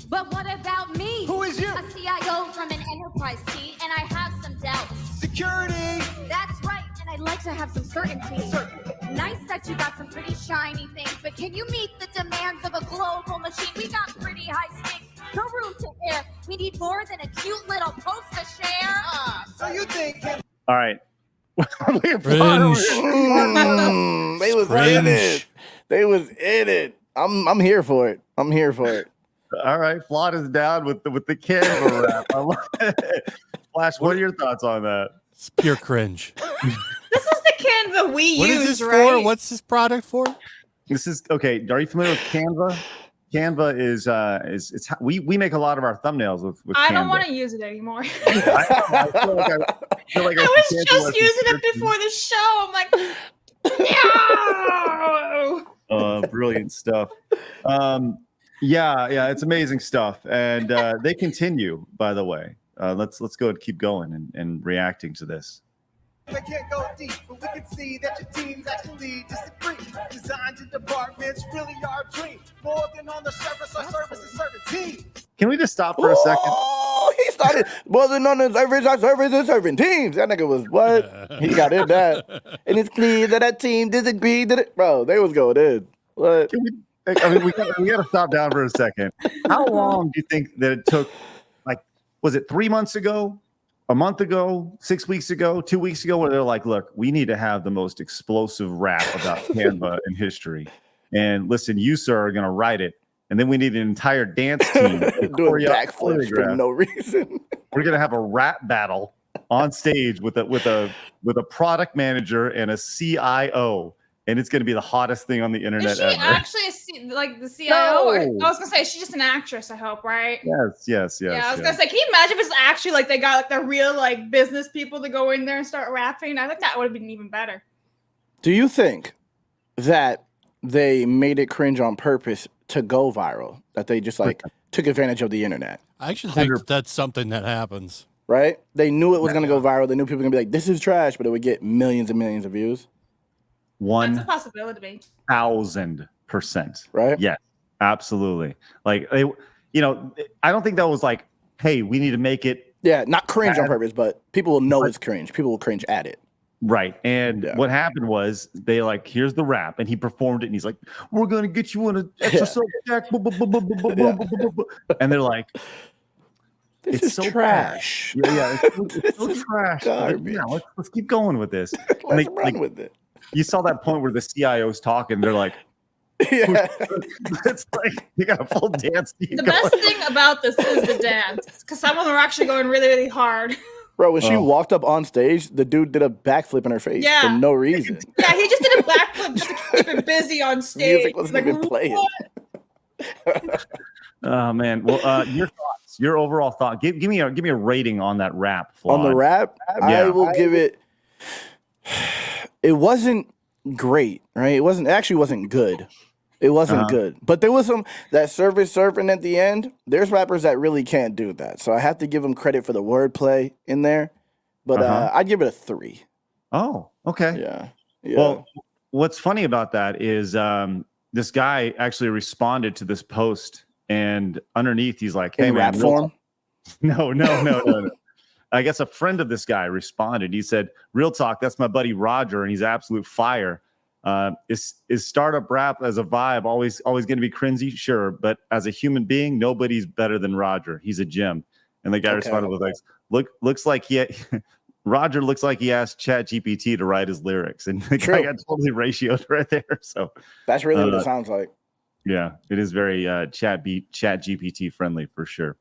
Speaker 9: But what about me?
Speaker 8: Who is you?
Speaker 9: A CIO from an enterprise team, and I have some doubts.
Speaker 8: Security.
Speaker 9: That's right, and I'd like to have some certainty. Nice that you got some pretty shiny things, but can you meet the demands of a global machine? We got pretty high stakes, no room to air. We need more than a cute little post to share.
Speaker 8: So you think
Speaker 1: All right.
Speaker 5: Cringe.
Speaker 6: They was in it. They was in it. I'm here for it.
Speaker 1: All right, Flawd is down with the Canva rap. I love it. Flash, what are your thoughts on that?
Speaker 5: It's pure cringe.
Speaker 3: This is the Canva we
Speaker 5: What
Speaker 3: use,
Speaker 5: is this
Speaker 3: right?
Speaker 5: for? What's this product for?
Speaker 1: This is okay. Are you familiar with Canva? Canva is we make a lot of our thumbnails with
Speaker 3: I
Speaker 1: Canva.
Speaker 3: don't want to use it anymore.
Speaker 1: I feel like
Speaker 3: I was just using it before the show. I'm like, no.
Speaker 1: Brilliant stuff. Yeah, it's amazing stuff, and they continue. By the way, let's go and keep going and reacting to this.
Speaker 8: they can't go deep, but we can see that your teams actually disagree. Designs and departments really are a dream. More than on the surface, our service is serving teams.
Speaker 1: Can we just stop for a second?
Speaker 6: Oh, he started buzzing on the service and serving teams. That nigga was what? He got in that. And it's clear that team disagreed. Bro, they was going in. What?
Speaker 1: We got to stop down for a second. How long do you think that it took? Like, was it 3 months ago, a month ago, 6 weeks ago, 2 weeks ago, where they're like, look, we need to have the most explosive rap about Canva in history. And listen, you, sir, are going to write it. And then we need an entire dance team
Speaker 6: doing backflips for no reason.
Speaker 1: We're going to have a rap battle on stage with a product manager and a CIO. And it's going to be the hottest thing on the internet
Speaker 3: Is she
Speaker 1: ever.
Speaker 3: actually like the CIO?
Speaker 1: No.
Speaker 3: Or, I was gonna say she's just an actress. I hope, right?
Speaker 1: Yes.
Speaker 3: Yeah, I was gonna say, can you imagine if it's actually like they got like the real like business people to go in there and start rapping? I think that would have been even better.
Speaker 6: Do you think that they made it cringe on purpose to go viral? That they just like took advantage of the internet?
Speaker 5: I actually think that's something that happens.
Speaker 6: Right? They knew it was going to go viral. They knew people were going to be like, this is trash, but it would get millions and millions of views.
Speaker 3: That's a possibility.
Speaker 1: 1,000%.
Speaker 6: Right?
Speaker 1: Yes, absolutely. Like, I don't think that was like, hey, we need to make it.
Speaker 6: Yeah, not cringe on purpose, but people will know it's cringe. People will cringe at it.
Speaker 1: Right. And what happened was they like, here's the rap. And he performed it. And he's like, we're going to get you on an extra subject. And they're like,
Speaker 6: This
Speaker 1: it's
Speaker 6: is
Speaker 1: so
Speaker 6: trash.
Speaker 1: Yeah, it's so trash.
Speaker 6: Garbage.
Speaker 1: Yeah, let's keep going with this.
Speaker 6: Let's run with it.
Speaker 1: You saw that point where the CIO's talking. They're like,
Speaker 6: Yeah.
Speaker 1: It's like you got a full dance team
Speaker 3: The
Speaker 1: going.
Speaker 3: best thing about this is the dance, because some of them are actually going really, really hard.
Speaker 6: Bro, when she walked up on stage, the dude did a backflip in her face for no reason.
Speaker 3: Yeah, he just did a backflip just to keep it busy on stage.
Speaker 6: Music wasn't even playing.
Speaker 1: Oh man. Well, your thoughts, your overall thought. Give me a rating on that rap. Flawd.
Speaker 6: On the rap, I will give it. It wasn't great, right? It actually wasn't good. It wasn't good. But there was that service servant at the end. There's rappers that really can't do that. So I have to give them credit for the wordplay in there. But I'd give it a 3.
Speaker 1: Oh, okay.
Speaker 6: Yeah.
Speaker 1: Well, what's funny about that is this guy actually responded to this post, and underneath he's like, "Hey,
Speaker 6: in
Speaker 1: man,
Speaker 6: rap form?
Speaker 1: No. I guess a friend of this guy responded. He said, "Real talk, that's my buddy Roger, and he's absolute fire. Is startup rap as a vibe always going to be cringy? Sure, but as a human being, nobody's better than Roger. He's a gem." And the guy responded with like, looks like Roger looks like he asked ChatGPT to write his lyrics, and the guy got totally ratioed right there. So
Speaker 6: that's really what it sounds like.
Speaker 1: Yeah, it is very ChatGPT friendly for sure.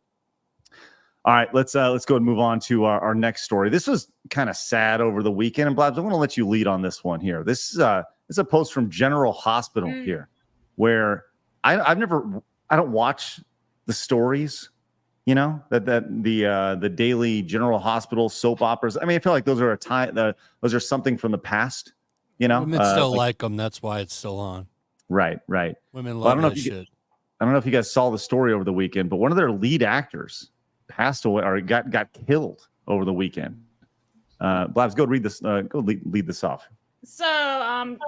Speaker 1: All right, let's go and move on to our next story. This was kind of sad over the weekend, and Blabs, I want to let you lead on this one here. This is a post from General Hospital here, where I don't watch the stories, you know, that the daily General Hospital soap operas. I mean, I feel like those are something from the past, you know.
Speaker 5: Women still like them. That's why it's still on.
Speaker 1: Right.
Speaker 5: Women love that shit.
Speaker 1: I don't know if you guys saw the story over the weekend, but one of their lead actors passed away or got killed over the weekend. Blabs, go read this. Lead this off.
Speaker 3: So,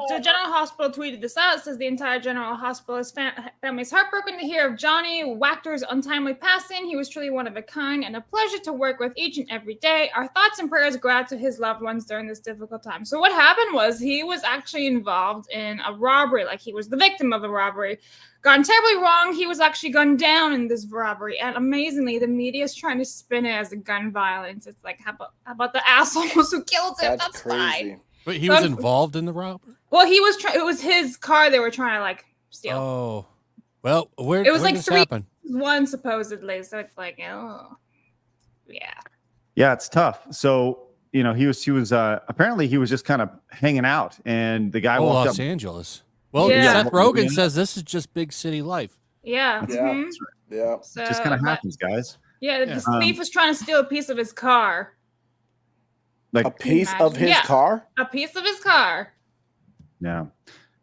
Speaker 3: the General Hospital tweeted this out. It says the entire General Hospital family is heartbroken to hear of Johnny Wachter's untimely passing. He was truly one of a kind and a pleasure to work with each and every day. Our thoughts and prayers go out to his loved ones during this difficult time. So what happened was he was actually involved in a robbery. Like, he was the victim of a robbery. Gone terribly wrong. He was actually gunned down in this robbery. And amazingly, the media is trying to spin it as a gun violence. It's like, how about the assholes who killed him? That's crazy. Fine.
Speaker 5: But he was involved in the robbery?
Speaker 3: Well, he was. It was his car they were trying to like steal.
Speaker 5: Oh, well, where
Speaker 3: it was like
Speaker 5: this
Speaker 3: 3
Speaker 5: happen?
Speaker 3: 1 supposedly. So it's like, oh,
Speaker 1: yeah, it's tough. So he was apparently he was just kind of hanging out, and the guy walked
Speaker 5: Los
Speaker 1: up.
Speaker 5: Angeles. Well, Seth Rogen says this is just big city life.
Speaker 3: Yeah.
Speaker 6: Yeah.
Speaker 3: So,
Speaker 1: just kind of happens, guys.
Speaker 3: Yeah, the thief was trying to steal a piece of his car.
Speaker 1: Like
Speaker 6: a piece of his car?
Speaker 3: A piece of his car.
Speaker 1: Yeah.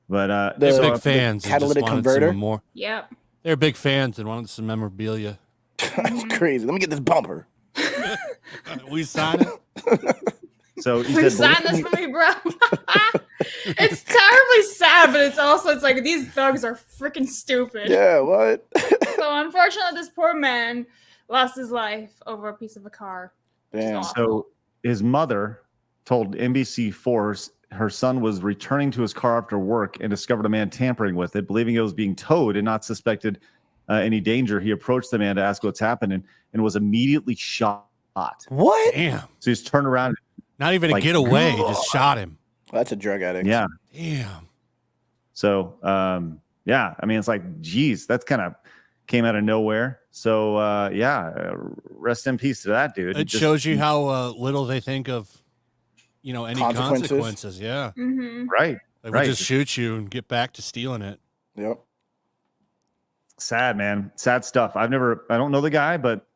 Speaker 1: But
Speaker 5: they're big fans.
Speaker 6: Catalytic converter?
Speaker 5: More.
Speaker 3: Yep.
Speaker 5: They're big fans and wanted some memorabilia.
Speaker 6: That's crazy. Let me get this bumper.
Speaker 5: We sign it.
Speaker 1: So
Speaker 3: you sign this for me, bro. It's terribly sad, but it's like these thugs are freaking stupid.
Speaker 6: Yeah, what?
Speaker 3: So unfortunately, this poor man lost his life over a piece of a car.
Speaker 6: Damn.
Speaker 1: So his mother told NBC4 her son was returning to his car after work and discovered a man tampering with it. Believing it was being towed and not suspected any danger, he approached the man to ask what's happening and was immediately shot.
Speaker 6: What?
Speaker 5: Damn.
Speaker 1: So he's turned around.
Speaker 5: Not even a getaway, he just shot him.
Speaker 6: That's a drug addict.
Speaker 1: Yeah.
Speaker 5: Damn.
Speaker 1: So, yeah, I mean, it's like, geez, that's kind of came out of nowhere. So, rest in peace to that dude.
Speaker 5: It shows you how little they think of, any consequences. Yeah.
Speaker 3: Mm-hmm.
Speaker 1: Right.
Speaker 5: They would just shoot you and get back to stealing it.
Speaker 6: Yep.
Speaker 1: Sad, man. Sad stuff. I don't know the guy, but,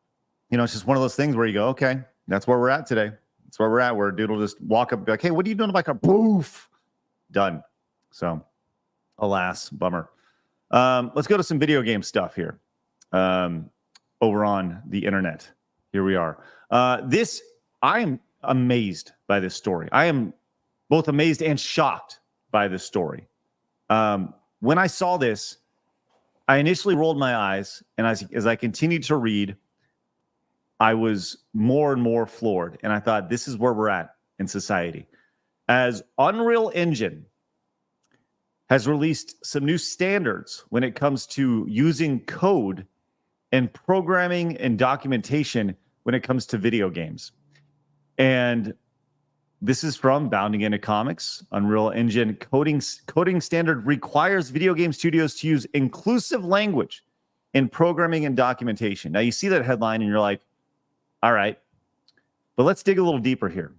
Speaker 1: it's just one of those things where you go, okay, that's where we're at today. That's where we're at, where a dude will just walk up and be like, hey, what are you doing about my car? Boof. Done. So, alas, bummer. Let's go to some video game stuff here over on the internet. Here we are. I am amazed by this story. I am both amazed and shocked by this story. When I saw this, I initially rolled my eyes, and as I continued to read, I was more and more floored, and I thought, this is where we're at in society. As Unreal Engine has released some new standards when it comes to using code and programming and documentation when it comes to video games. And This is from Bounding into Comics. Unreal Engine coding standard requires video game studios to use inclusive language in programming and documentation. Now you see that headline and you're like, all right, but let's dig a little deeper here.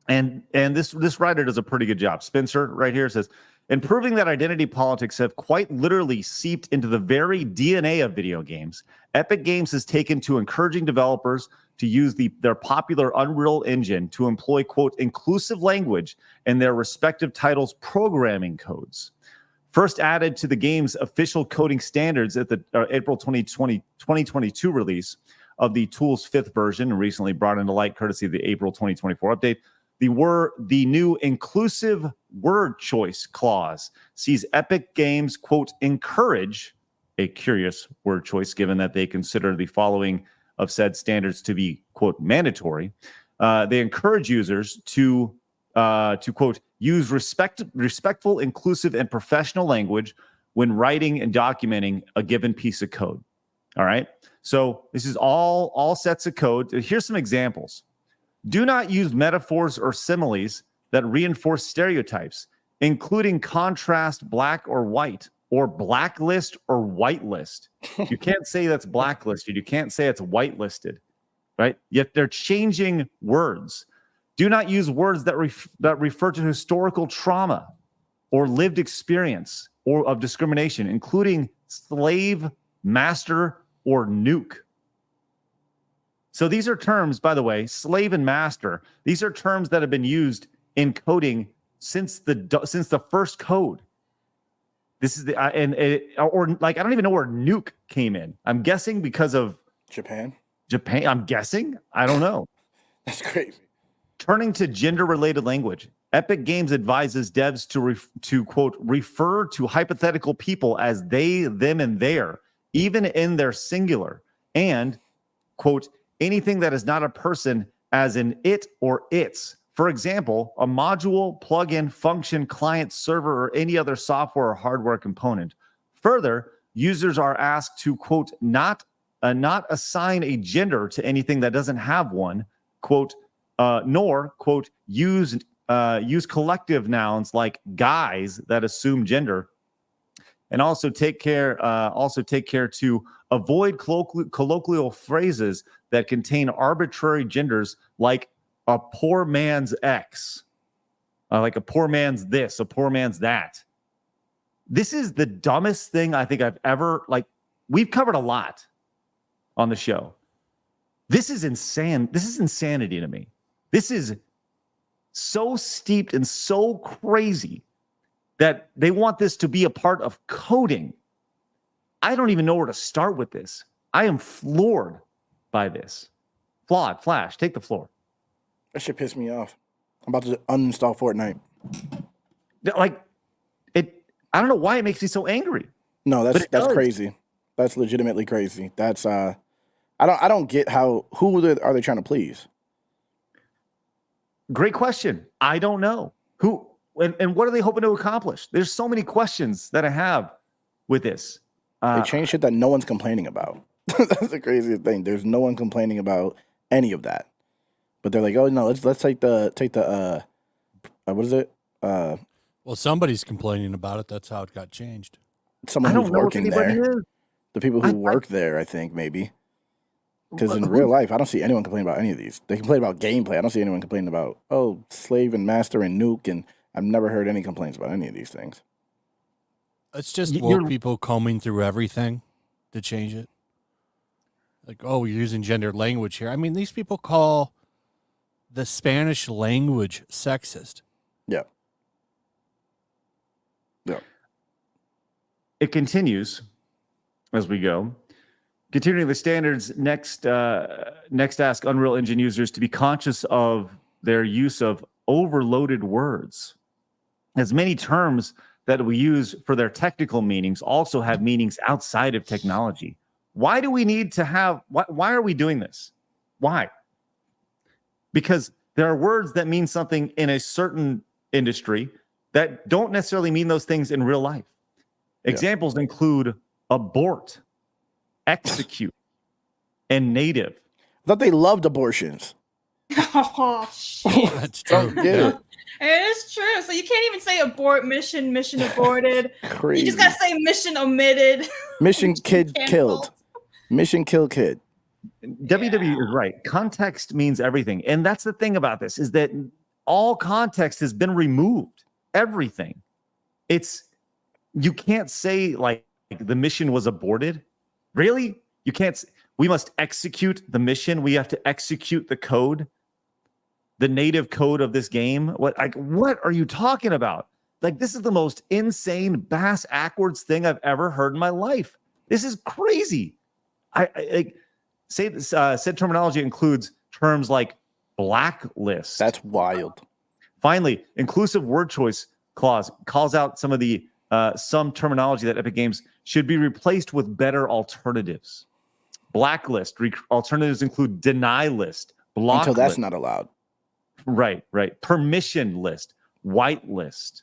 Speaker 1: And this writer does a pretty good job. Spencer right here says, and proving that identity politics have quite literally seeped into the very DNA of video games, Epic Games has taken to encouraging developers to use their popular Unreal Engine to employ, quote, inclusive language in their respective titles' programming codes. First added to the game's official coding standards at the April 2022 release of the tool's 5th version, and recently brought into light courtesy of the April 2024 update, the new inclusive word choice clause sees Epic Games, quote, encourage a curious word choice, given that they consider the following of said standards to be, quote, mandatory. They encourage users to quote, use respectful, inclusive, and professional language when writing and documenting a given piece of code. All right. So this is all sets of code. Here's some examples. Do not use metaphors or similes that reinforce stereotypes, including contrast black or white, or blacklist or whitelist. You can't say that's blacklisted. You can't say it's whitelisted, right? Yet they're changing words. Do not use words that refer to historical trauma or lived experience or of discrimination, including slave, master, or nuke. So these are terms, by the way, slave and master. These are terms that have been used in coding since the first code. This is or I don't even know where nuke came in. I'm guessing because of
Speaker 6: Japan.
Speaker 1: I'm guessing. I don't know.
Speaker 6: That's crazy.
Speaker 1: Turning to gender-related language, Epic Games advises devs to quote, refer to hypothetical people as they, them, and their, even in their singular, and quote, anything that is not a person as in it or its. For example, a module, plugin, function, client, server, or any other software or hardware component. Further, users are asked to, quote, not assign a gender to anything that doesn't have one, quote, nor, quote, use collective nouns like guys that assume gender, and also take care to avoid colloquial phrases that contain arbitrary genders like a poor man's ex, like a poor man's this, a poor man's that. This is the dumbest thing I think I've ever, we've covered a lot on the show. This is insane. This is insanity to me. This is so steeped and so crazy that they want this to be a part of coding. I don't even know where to start with this. I am floored by this. Flawd, Flash, take the floor.
Speaker 6: That shit pissed me off. I'm about to uninstall Fortnite.
Speaker 1: I don't know why it makes me so angry.
Speaker 6: No, that's crazy. That's legitimately crazy. That's I don't get who are they trying to please?
Speaker 1: Great question. I don't know. Who and what are they hoping to accomplish? There's so many questions that I have with this.
Speaker 6: They changed shit that no one's complaining about. That's the craziest thing. There's no one complaining about any of that. But they're like, oh no, let's take the what is it?
Speaker 5: Well, somebody's complaining about it. That's how it got changed.
Speaker 6: Someone who's working there. The people who work there, I think, maybe. Because in real life, I don't see anyone complaining about any of these. They complain about gameplay. I don't see anyone complaining about, slave and master and nuke, and I've never heard any complaints about any of these things.
Speaker 5: It's just woke people combing through everything to change it. Like, oh, you're using gendered language here. I mean, these people call the Spanish language sexist.
Speaker 6: Yeah. Yeah.
Speaker 1: It continues as we go. Continuing the standards, next ask Unreal Engine users to be conscious of their use of overloaded words, as many terms that we use for their technical meanings also have meanings outside of technology. Why do we need to have, why are we doing this? Why? Because there are words that mean something in a certain industry that don't necessarily mean those things in real life. Examples include abort, execute, and native.
Speaker 6: I thought they loved abortions.
Speaker 3: Oh shit!
Speaker 5: That's true.
Speaker 6: Don't get it.
Speaker 3: It is true. So you can't even say abort mission, mission aborted.
Speaker 6: Crazy.
Speaker 3: You just gotta say mission omitted.
Speaker 6: Mission kid
Speaker 3: Canceled.
Speaker 6: killed. Mission kill kid.
Speaker 1: WWE is right. Context means everything. And that's the thing about this is that all context has been removed. Everything. You can't say like the mission was aborted. Really? You can't. We must execute the mission. We have to execute the code, the native code of this game. What are you talking about? Like, this is the most insane bass-ackwards thing I've ever heard in my life. This is crazy. Said terminology includes terms like blacklist.
Speaker 6: That's wild.
Speaker 1: Finally, inclusive word choice clause calls out some of the some terminology that Epic Games should be replaced with better alternatives. Blacklist alternatives include deny list, block
Speaker 6: Until that's
Speaker 1: list.
Speaker 6: not allowed.
Speaker 1: Right. Permission list, whitelist.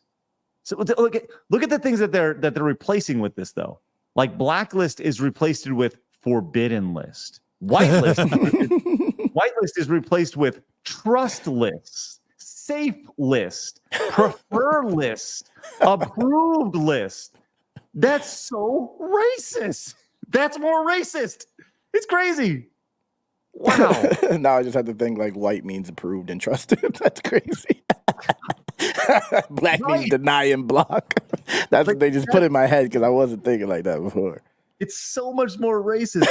Speaker 1: So look at the things that they're replacing with this though. Like blacklist is replaced with forbidden list. Whitelist is replaced with trust list, safe list, prefer list, approved list. That's so racist. That's more racist. It's crazy. Wow.
Speaker 6: Now I just have to think like white means approved and trusted. That's crazy. Black means deny and block. That's what they just put in my head because I wasn't thinking like that before.
Speaker 1: It's so much more racist.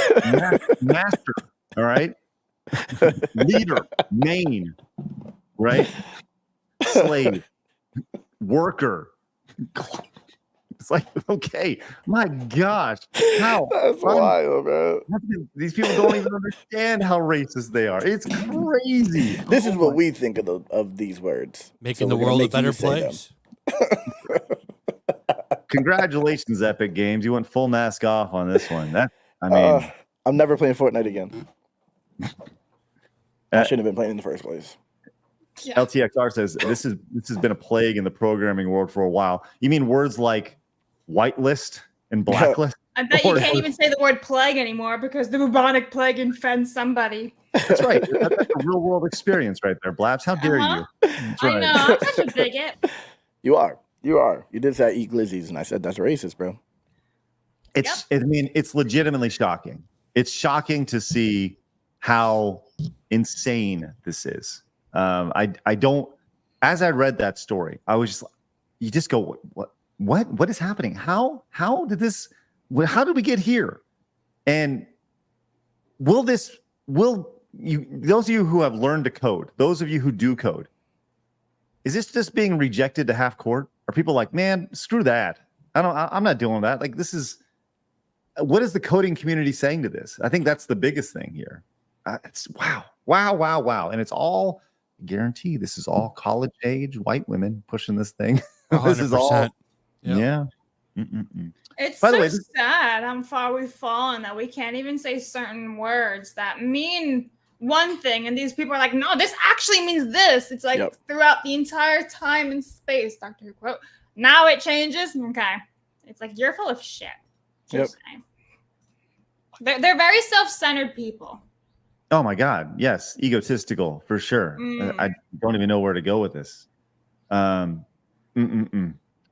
Speaker 1: Master, all right? Leader, main, right? Slave, worker. It's like, okay, my gosh, how?
Speaker 6: That's wild, bro.
Speaker 1: These people don't even understand how racist they are. It's crazy.
Speaker 6: This is what we think of these words.
Speaker 5: Making the world a better place.
Speaker 1: Congratulations, Epic Games. You went full mask off on this one.
Speaker 6: I'm never playing Fortnite again. I shouldn't have been playing in the first place.
Speaker 3: Yeah.
Speaker 1: LTXR says this has been a plague in the programming world for a while. You mean words like whitelist and blacklist?
Speaker 3: I bet you can't even say the word plague anymore because the bubonic plague infects somebody.
Speaker 1: That's right. That's a real world experience right there, Blabs. How dare you? That's right.
Speaker 3: I know. I'm such a bigot.
Speaker 6: You are. You did say eat glizzies, and I said that's racist, bro.
Speaker 1: It's legitimately shocking. It's shocking to see how insane this is. I don't. As I read that story, I was you just go, what is happening? How did this? How did we get here? And those of you who have learned to code, those of you who do code, is this just being rejected to half court? Are people like, man, screw that? I'm not doing that. Like, this is, what is the coding community saying to this? I think that's the biggest thing here. It's wow. And it's all, guarantee this is all college age white women pushing this thing. This is all,
Speaker 5: Yep.
Speaker 1: yeah.
Speaker 3: It's
Speaker 1: By the
Speaker 3: so
Speaker 1: way,
Speaker 3: sad how far we've fallen that we can't even say certain words that mean one thing, and these people are like, no, this actually means this. It's like throughout the entire time and space, Dr. Who quote. Now it changes. Okay. It's like, you're full of shit. Just saying. They're very self-centered people.
Speaker 1: Oh my God. Yes. Egotistical for sure. I don't even know where to go with this. Wow.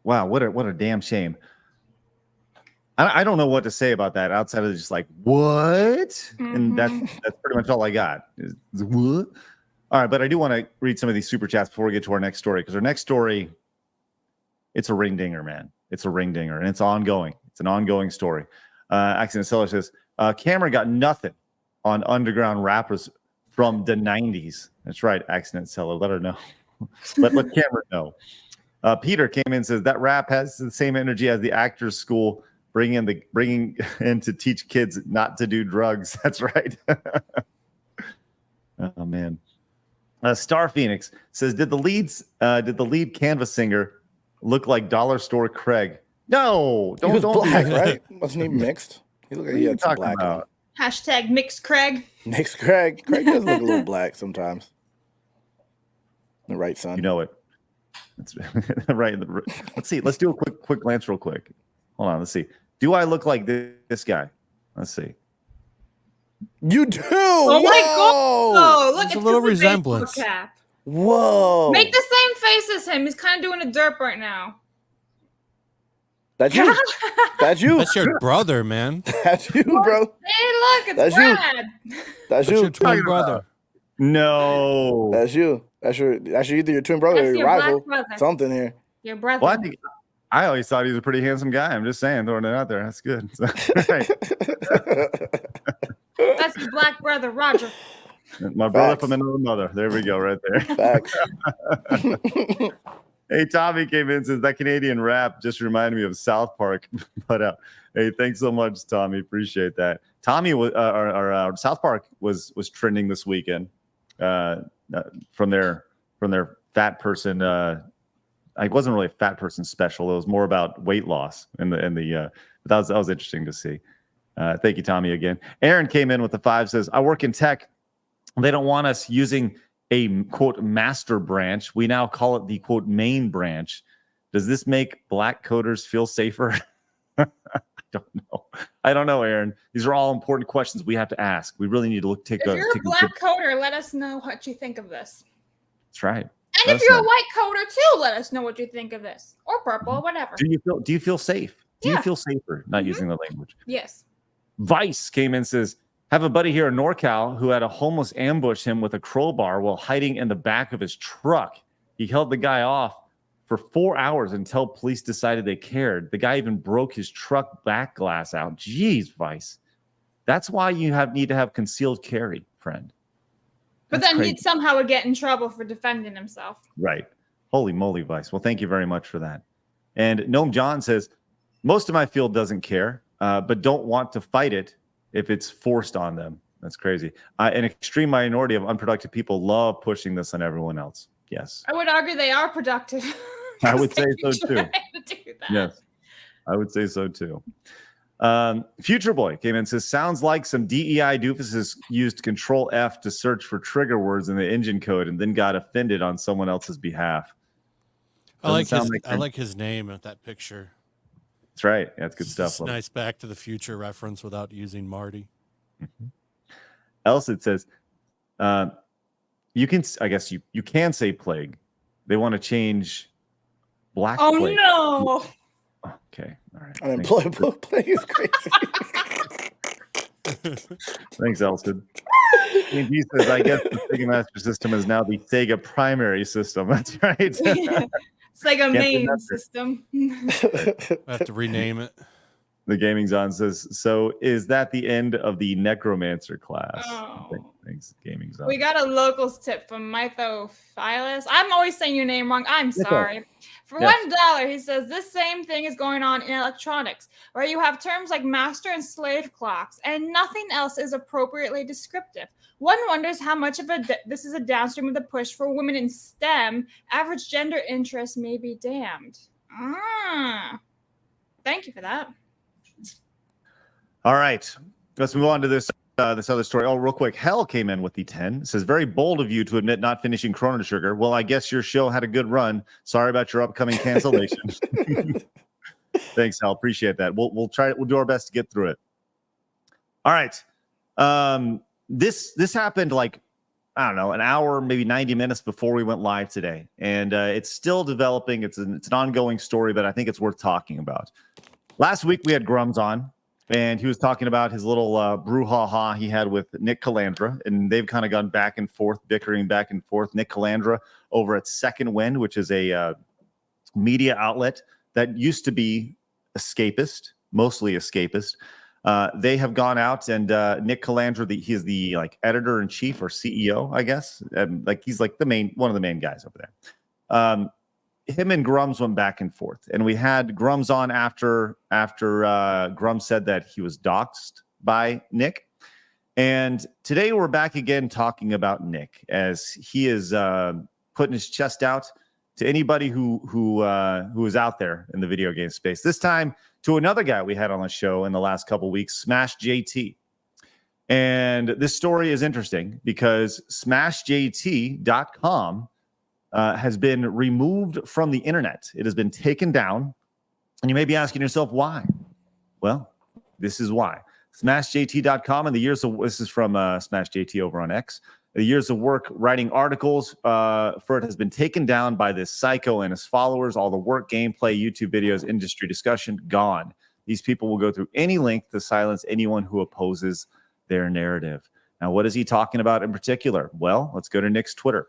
Speaker 1: What a damn shame. I don't know what to say about that outside of just like, what? And that's pretty much all I got. Is what? All right. But I do want to read some of these super chats before we get to our next story, because our next story, it's a ring dinger, man. It's a ring dinger, and it's ongoing. It's an ongoing story. Accident Seller says, Cameron got nothing on underground rappers from the 90s. That's right, Accident Seller. Let her know. let Cameron know. Peter came in and says, that rap has the same energy as the actors' school bringing in to teach kids not to do drugs. That's right. Oh, man. Star Phoenix says, did the lead Canva singer look like Dollar Store Craig? No,
Speaker 6: he was black, right? Wasn't he mixed? He looked like he had some black on him.
Speaker 3: Hashtag mixed Craig.
Speaker 6: Mixed Craig. Craig does look a little black sometimes. The right, son.
Speaker 1: You know it. That's right. Let's see. Let's do a quick glance real quick. Hold on. Let's see. Do I look like this guy? Let's see.
Speaker 6: You do.
Speaker 3: Oh my god! Oh, look,
Speaker 5: There's
Speaker 3: it's
Speaker 5: a little
Speaker 3: just
Speaker 5: resemblance.
Speaker 3: baseball cap.
Speaker 6: Whoa.
Speaker 3: Make the same face as him. He's kind of doing a derp right now.
Speaker 6: That's you. That's you.
Speaker 5: That's your brother, man.
Speaker 6: That's you, bro.
Speaker 3: Hey, look, it's
Speaker 6: That's
Speaker 3: Brad.
Speaker 6: That's
Speaker 5: Your
Speaker 6: you.
Speaker 5: twin brother.
Speaker 2: No.
Speaker 6: That's you. That's either your twin brother or
Speaker 3: That's
Speaker 6: your
Speaker 3: your
Speaker 6: rival.
Speaker 3: black brother.
Speaker 6: Something here.
Speaker 3: Your brother.
Speaker 2: Well, I always thought he was a pretty handsome guy. I'm just saying, throwing it out there. That's good. Right.
Speaker 3: That's your black brother, Roger.
Speaker 2: My brother from another mother. There we go, right there.
Speaker 6: Facts.
Speaker 2: Hey, Tommy came in and says that Canadian rap just reminded me of South Park. But hey, thanks so much, Tommy. Appreciate that. Tommy was South Park was trending this weekend from their fat person. It wasn't really a fat person special. It was more about weight loss, and that was interesting to see. Thank you, Tommy, again. Aaron came in with the 5. Says, I work in tech. They don't want us using a quote master branch. We now call it the quote main branch. Does this make black coders feel safer? I don't know, Aaron. These are all important questions we have to ask. We really need to
Speaker 3: If you're a black coder, let us know what you think of this.
Speaker 2: That's right.
Speaker 3: And if you're a white coder too, let us know what you think of this. Or purple, whatever.
Speaker 2: Do you feel safe? Do
Speaker 3: Yeah.
Speaker 2: you feel safer not using the language?
Speaker 3: Yes.
Speaker 2: Vice came in and says, have a buddy here in NorCal who had a homeless ambush him with a crowbar while hiding in the back of his truck. He held the guy off for 4 hours until police decided they cared. The guy even broke his truck back glass out. Jeez, Vice. That's why you need to have concealed carry, friend.
Speaker 3: But
Speaker 2: That's
Speaker 3: then
Speaker 2: crazy.
Speaker 3: he'd somehow get in trouble for defending himself.
Speaker 2: Right. Holy moly, Vice. Well, thank you very much for that. And Gnome John says, most of my field doesn't care, but don't want to fight it if it's forced on them. That's crazy. An extreme minority of unproductive people love pushing this on everyone else. Yes.
Speaker 3: I would argue they are productive.
Speaker 2: I would say so
Speaker 3: They
Speaker 2: too.
Speaker 3: try to do that.
Speaker 2: Yes. I would say so too. Future Boy came in and says, sounds like some DEI doofuses used Control F to search for trigger words in the engine code and then got offended on someone else's behalf.
Speaker 5: I like his name at that picture.
Speaker 2: That's right. That's good
Speaker 5: It's
Speaker 2: stuff.
Speaker 5: just nice Back to the Future reference without using Marty.
Speaker 2: Mm-hmm. Else it says, you can say plague. They want to change black plague.
Speaker 3: Oh no.
Speaker 2: Okay. All right.
Speaker 6: Unemployable plague is crazy.
Speaker 2: Thanks, Elson. And he says, I guess the Sega Master System is now the Sega primary system. That's right.
Speaker 3: It's like a
Speaker 2: Can't
Speaker 3: main
Speaker 2: do that.
Speaker 3: system.
Speaker 5: I have to rename it.
Speaker 2: The Gaming Zone says, so is that the end of the Necromancer class?
Speaker 3: Oh.
Speaker 2: Thanks, Gaming Zone.
Speaker 3: We got a locals tip from Mythophilus. I'm always saying your name wrong. I'm sorry. For $1, he says this same thing is going on in electronics, where you have terms like master and slave clocks, and nothing else is appropriately descriptive. One wonders how much of this is a downstream of the push for women in STEM. Average gender interest may be damned. Thank you for that.
Speaker 2: All right, let's move on to this other story. Oh, real quick, Hell came in with the 10. It says, very bold of you to admit not finishing Chrono Trigger. Well, I guess your show had a good run. Sorry about your upcoming cancellation. Thanks, Hell. Appreciate that. We'll try it. We'll do our best to get through it. All right. This happened like, I don't know, an hour, maybe 90 minutes before we went live today. And it's still developing. It's an ongoing story, but I think it's worth talking about. Last week we had Grums on. And he was talking about his little brouhaha he had with Nick Calandra, and they've kind of gone back and forth, bickering back and forth. Nick Calandra over at Second Wind, which is a media outlet that used to be escapist, mostly escapist. They have gone out, and Nick Calandra, he's the like editor in chief or CEO, I guess, and like he's like one of the main guys over there. Him and Grums went back and forth, and we had Grums on after Grums said that he was doxxed by Nick. And today we're back again talking about Nick, as he is putting his chest out to anybody who is out there in the video game space. This time to another guy we had on the show in the last couple of weeks, Smash JT. And this story is interesting because SmashJT.com has been removed from the internet. It has been taken down. And you may be asking yourself, why? Well, this is why. SmashJT.com and the years of this is from SmashJT over on X. The years of work writing articles for it has been taken down by this psycho and his followers. All the work, gameplay, YouTube videos, industry discussion, gone. These people will go through any length to silence anyone who opposes their narrative. Now, what is he talking about in particular? Well, let's go to Nick's Twitter.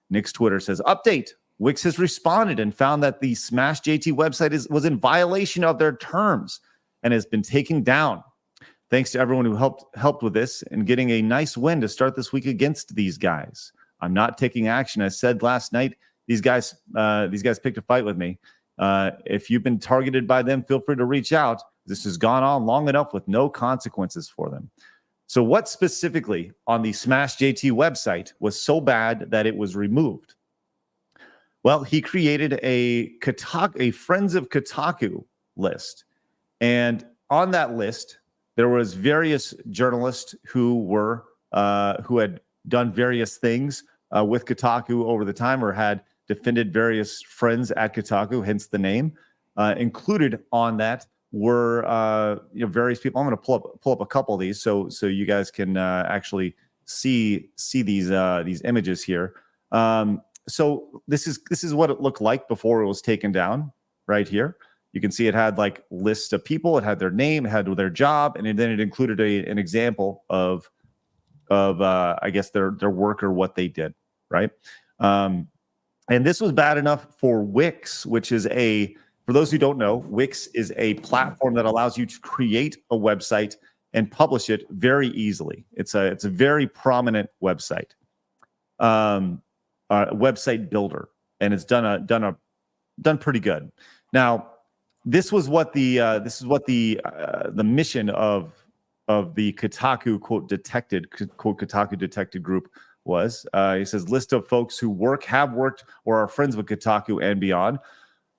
Speaker 2: Nick's Twitter says, update. Wix has responded and found that the SmashJT website was in violation of their terms and has been taken down. Thanks to everyone who helped with this and getting a nice win to start this week against these guys. I'm not taking action. I said last night, these guys picked a fight with me. If you've been targeted by them, feel free to reach out. This has gone on long enough with no consequences for them. So what specifically on the SmashJT website was so bad that it was removed? Well, he created a Friends of Kotaku list. And on that list, there was various journalists who had done various things with Kotaku over the time or had defended various friends at Kotaku, hence the name. Included on that were various people. I'm going to pull up a couple of these so you guys can actually see these images here. So this is what it looked like before it was taken down right here. You can see it had like lists of people. It had their name, it had their job, and then it included an example of I guess their work or what they did, right? And this was bad enough for Wix, which is for those who don't know, Wix is a platform that allows you to create a website and publish it very easily. It's a very prominent website, website builder, and it's done pretty good. Now, this was what the mission of the Kotaku Kotaku detected group was. He says list of folks who have worked, or are friends with Kotaku and beyond.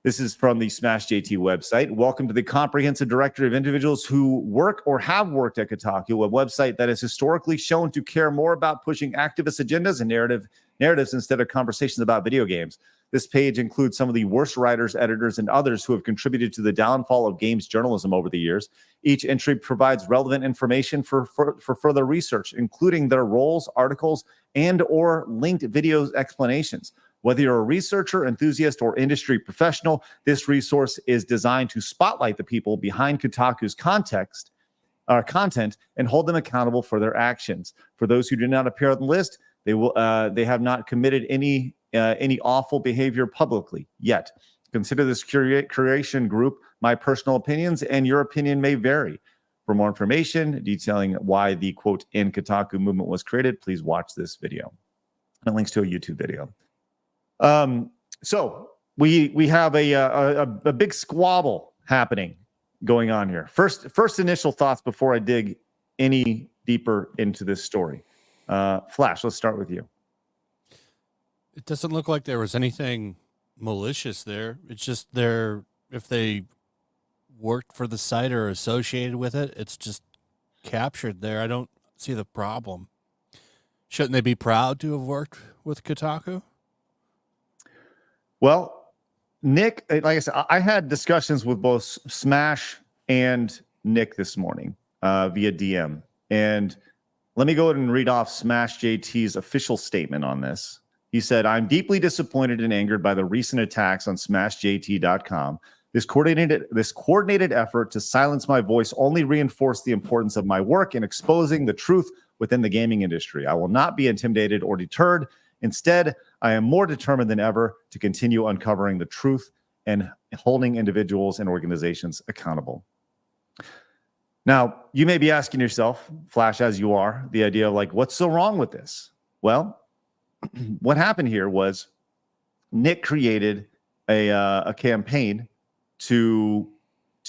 Speaker 2: This is from the SmashJT website. Welcome to the comprehensive directory of individuals who work or have worked at Kotaku, a website that is historically shown to care more about pushing activist agendas and narratives instead of conversations about video games. This page includes some of the worst writers, editors, and others who have contributed to the downfall of games journalism over the years. Each entry provides relevant information for further research, including their roles, articles, and/or linked videos explanations. Whether you're a researcher, enthusiast, or industry professional, this resource is designed to spotlight the people behind Kotaku's content and hold them accountable for their actions. For those who do not appear on the list, they have not committed any awful behavior publicly yet. Consider this curation group my personal opinions, and your opinion may vary. For more information detailing why the quote in Kotaku movement was created, please watch this video. And links to a YouTube video. So we have a big squabble happening going on here. First initial thoughts before I dig any deeper into this story. Flash, let's start with you.
Speaker 5: It doesn't look like there was anything malicious there. It's just if they worked for the site or associated with it, it's just captured there. I don't see the problem. Shouldn't they be proud to have worked with Kotaku?
Speaker 2: Well, Nick, like I said, I had discussions with both Smash and Nick this morning via DM. And let me go ahead and read off SmashJT's official statement on this. He said, I'm deeply disappointed and angered by the recent attacks on SmashJT.com. This coordinated effort to silence my voice only reinforced the importance of my work in exposing the truth within the gaming industry. I will not be intimidated or deterred. Instead, I am more determined than ever to continue uncovering the truth and holding individuals and organizations accountable. Now, you may be asking yourself, Flash, as you are, the idea of like, what's so wrong with this? Well, what happened here was Nick created a campaign to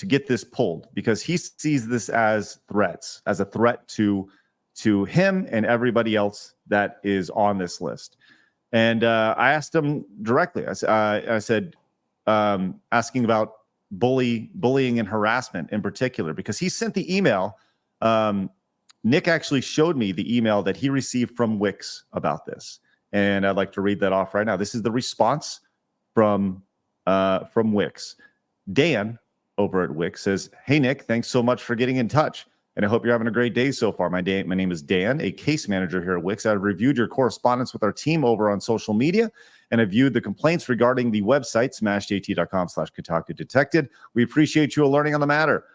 Speaker 2: get this pulled because he sees this as a threat to him and everybody else that is on this list. And I asked him directly. I said, asking about bullying and harassment in particular, because he sent the email. Nick actually showed me the email that he received from Wix about this. And I'd like to read that off right now. This is the response from Wix. Dan over at Wix says, hey, Nick, thanks so much for getting in touch. and I hope you're having a great day so far. My name is Dan, a case manager here at Wix. I've reviewed your correspondence with our team over on social media, and I've viewed the complaints regarding the website, smashjt.com/Kotaku Detected. We appreciate you alerting on the matter.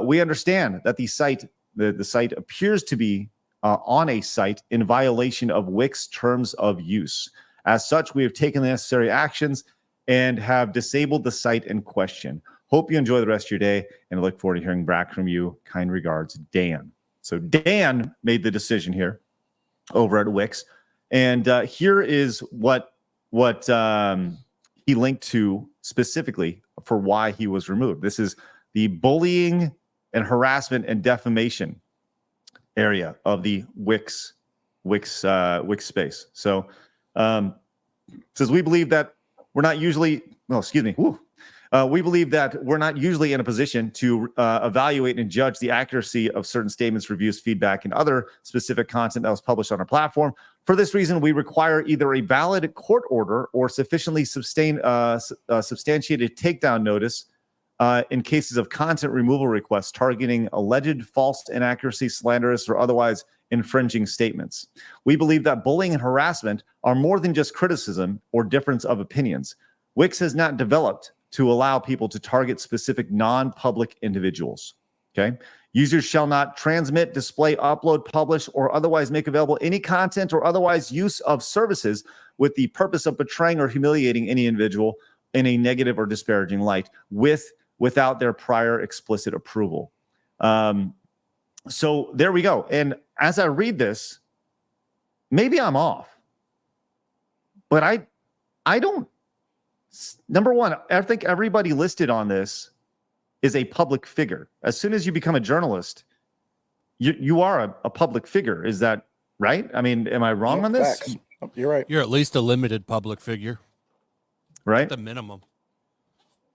Speaker 2: We understand that the site appears to be on a site in violation of Wix terms of use. As such, we have taken the necessary actions and have disabled the site in question. Hope you enjoy the rest of your day, and I look forward to hearing back from you. Kind regards, Dan. So Dan made the decision here over at Wix, and here is what he linked to specifically for why he was removed. This is the bullying and harassment and defamation area of the Wix space. So says we believe that we're not usually, we believe that we're not usually in a position to evaluate and judge the accuracy of certain statements, reviews, feedback, and other specific content that was published on our platform. For this reason, we require either a valid court order or sufficiently substantiated takedown notice in cases of content removal requests targeting alleged false, inaccuracy, slanderous, or otherwise infringing statements. We believe that bullying and harassment are more than just criticism or difference of opinions. Wix has not developed to allow people to target specific non-public individuals. Okay? Users shall not transmit, display, upload, publish, or otherwise make available any content or otherwise use of services with the purpose of betraying or humiliating any individual in a negative or disparaging light without their prior explicit approval. So there we go. And as I read this, maybe I'm off, but I don't. Number one, I think everybody listed on this is a public figure. As soon as you become a journalist, you are a public figure. Is that right? I mean, am I wrong on this?
Speaker 6: Facts. You're right.
Speaker 5: You're at least a limited public figure,
Speaker 2: right?
Speaker 5: At the minimum.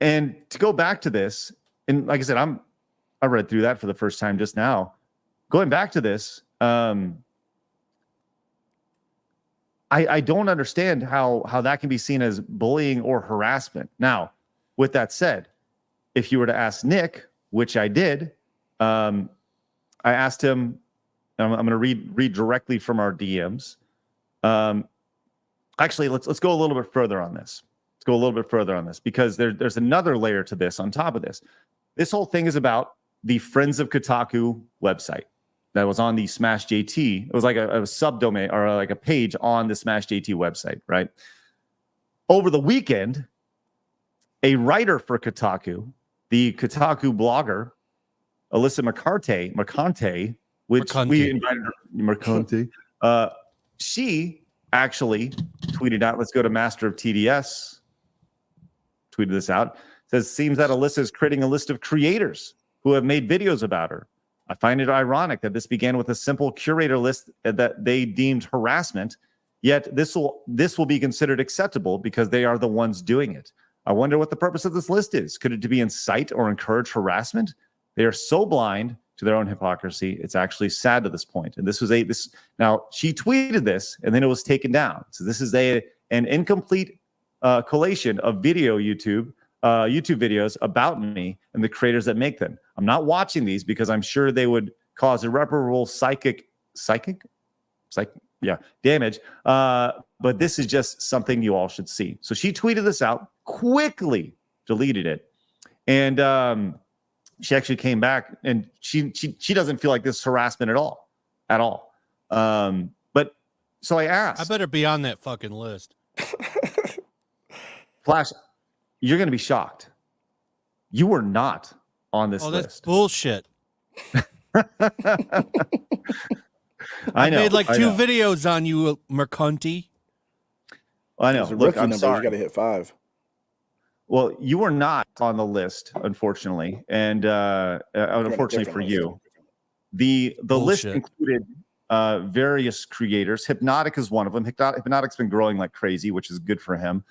Speaker 2: And to go back to this, and like I said, I read through that for the first time just now. Going back to this, I don't understand how that can be seen as bullying or harassment. Now, with that said, if you were to ask Nick, which I did, I asked him, I'm going to read directly from our DMs. Actually, let's go a little bit further on this. Let's go a little bit further on this because there's another layer to this on top of this. This whole thing is about the Friends of Kotaku website that was on the Smash JT. It was like a subdomain or like a page on the Smash JT website, right? Over the weekend, a writer for Kotaku, the Kotaku blogger, Alyssa Mercante, which we invited her, Mercante, she actually tweeted out, let's go to Master of TDS, tweeted this out, says, seems that Alyssa is creating a list of creators who have made videos about her. I find it ironic that this began with a simple curator list that they deemed harassment, yet this will be considered acceptable because they are the ones doing it. I wonder what the purpose of this list is. Could it be incite or encourage harassment? They are so blind to their own hypocrisy. It's actually sad to this point. And now she tweeted this and then it was taken down. So this is an incomplete collation of YouTube videos about me and the creators that make them. I'm not watching these because I'm sure they would cause irreparable damage. But this is just something you all should see. So she tweeted this out, quickly deleted it. And she actually came back and she doesn't feel like this is harassment at all. But so I asked.
Speaker 5: I better be on that fucking list.
Speaker 2: Flash, you're going to be shocked. You were not on this list.
Speaker 5: That's bullshit.
Speaker 2: I know.
Speaker 5: made like two videos on you, Mercanti.
Speaker 2: I know. Look, I'm sorry.
Speaker 6: You got to hit 5.
Speaker 2: Well, you were not on the list, unfortunately, and unfortunately for you, the list included various creators. Hypnotic is one of them. Hypnotic's been growing like crazy, which is good for him.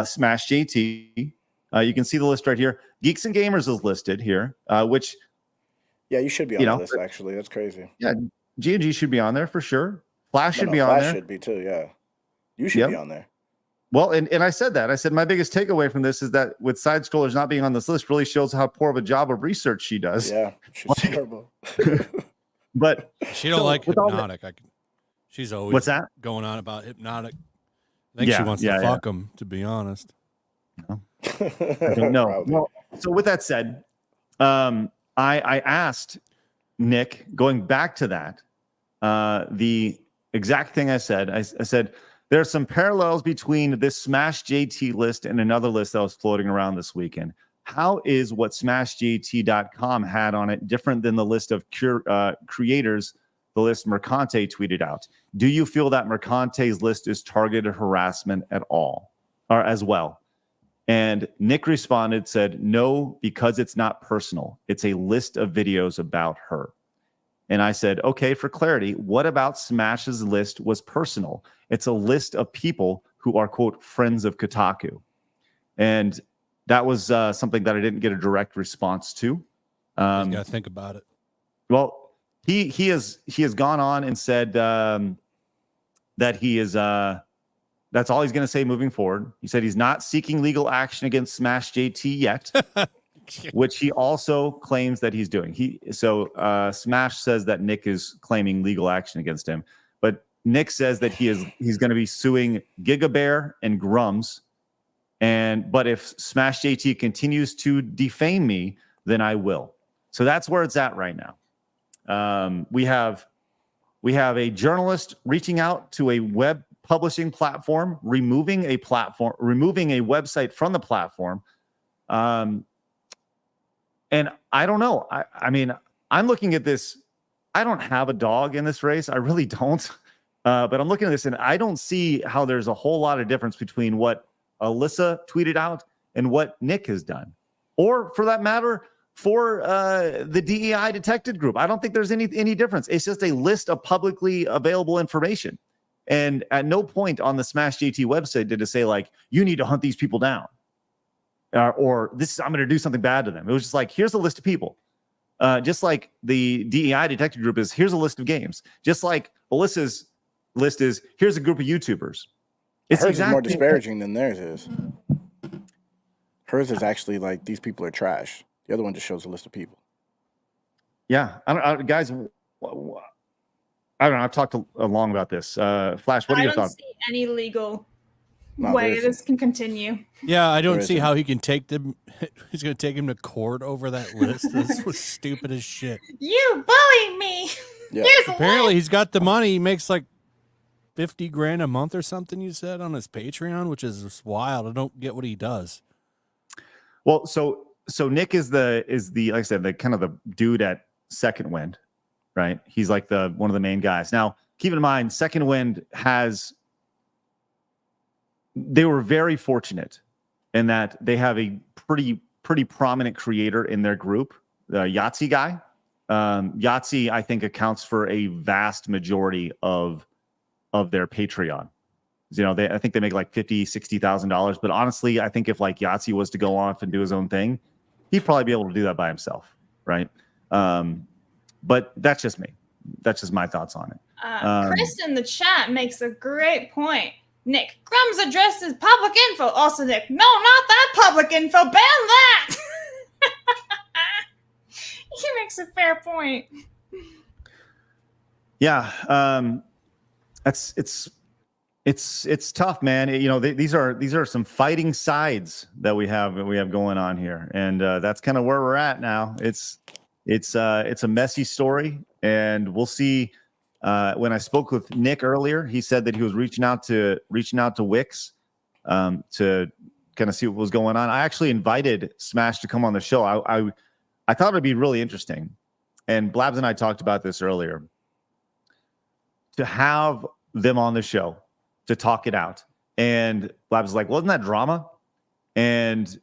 Speaker 2: Smash JT. You can see the list right here. Geeks and Gamers is listed here, which
Speaker 6: you should be on the list. Actually, that's crazy.
Speaker 2: Yeah, G&G should be on there for sure. Flash should be on there.
Speaker 6: Flash should be too. Yeah, you should be on there.
Speaker 2: Well, and I said that. I said my biggest takeaway from this is that with side scrollers not being on this list really shows how poor of a job of research she does.
Speaker 6: Yeah, she's terrible.
Speaker 2: But
Speaker 5: she don't like Hypnotic. She's always
Speaker 2: what's that?
Speaker 5: Going on about Hypnotic. I think she wants to fuck him, to be honest.
Speaker 2: No. I don't know. Well, so with that said, I asked Nick, going back to that, the exact thing I said. I said, there are some parallels between this Smash JT list and another list that was floating around this weekend. How is what SmashJT.com had on it different than the list of creators, the list Mercante tweeted out? Do you feel that Mercante's list is targeted harassment at all, or as well? And Nick responded, said, no, because it's not personal. It's a list of videos about her. And I said, okay, for clarity, what about Smash's list was personal? It's a list of people who are, quote, friends of Kotaku. And that was something that I didn't get a direct response to.
Speaker 5: You got to think about it.
Speaker 2: Well, he has gone on and said that he is that's all he's going to say moving forward. He said he's not seeking legal action against Smash JT yet, which he also claims that he's doing. Smash says that Nick is claiming legal action against him, but Nick says that he's going to be suing GigaBear and Grums. But if Smash JT continues to defame me, then I will. So that's where it's at right now. We have a journalist reaching out to a web publishing platform, removing a website from the platform. And I don't know. I mean, I'm looking at this. I don't have a dog in this race. I really don't. But I'm looking at this and I don't see how there's a whole lot of difference between what Alyssa tweeted out and what Nick has done, or for that matter, for the DEI detected group. I don't think there's any difference. It's just a list of publicly available information. And at no point on the Smash JT website did it say, like, you need to hunt these people down, or I'm going to do something bad to them. It was just like, here's a list of people. Just like the DEI detected group is, here's a list of games. Just like Alyssa's list is, here's a group of YouTubers.
Speaker 6: It's hers is more disparaging than theirs is. Hers is actually like, these people are trash. The other one just shows a list of people.
Speaker 2: Yeah, guys. I don't know. I've talked long about this. Flash, what are your thoughts?
Speaker 3: I don't see any legal way this can continue.
Speaker 5: Yeah, I don't see how he can take them. He's going to take him to court over that list. This was stupid as shit.
Speaker 3: You bullied me.
Speaker 6: Yeah.
Speaker 5: Apparently, he's got the money. He makes like $50,000 a month or something. You said on his Patreon, which is just wild. I don't get what he does.
Speaker 2: Well, so Nick is the like I said, the kind of the dude at Second Wind. Right, he's like one of the main guys. Now, keep in mind, Second Wind they were very fortunate in that they have a pretty prominent creator in their group, the Yahtzee guy. Yahtzee, I think, accounts for a vast majority of their Patreon. You know, I think they make like $50,000-$60,000. But honestly, I think if like Yahtzee was to go off and do his own thing, he'd probably be able to do that by himself, right? But that's just me. That's just my thoughts on it.
Speaker 3: Chris in the chat makes a great point. Nick, Grum's address is public info. Also, Nick, no, not that public info. Ban that. He makes a fair point.
Speaker 2: Yeah, it's tough, man. You know, these are some fighting sides that we have going on here, and that's kind of where we're at now. It's a messy story, and we'll see. When I spoke with Nick earlier, he said that he was reaching out to Wix to kind of see what was going on. I actually invited Smash to come on the show. I thought it'd be really interesting, and Blabs and I talked about this earlier, to have them on the show to talk it out. And Blabs was like, "Well, isn't that drama?" And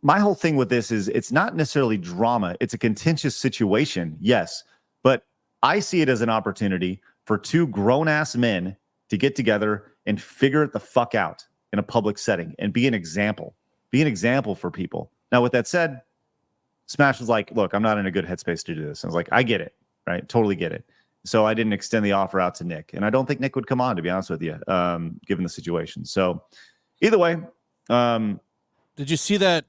Speaker 2: my whole thing with this is it's not necessarily drama. It's a contentious situation, yes. But I see it as an opportunity for two grown-ass men to get together and figure it the fuck out in a public setting and be an example. Be an example for people. Now, with that said, Smash was like, look, I'm not in a good headspace to do this. I was like, I get it, right? Totally get it. So I didn't extend the offer out to Nick, and I don't think Nick would come on, to be honest with you, given the situation. So either way,
Speaker 5: did you see that?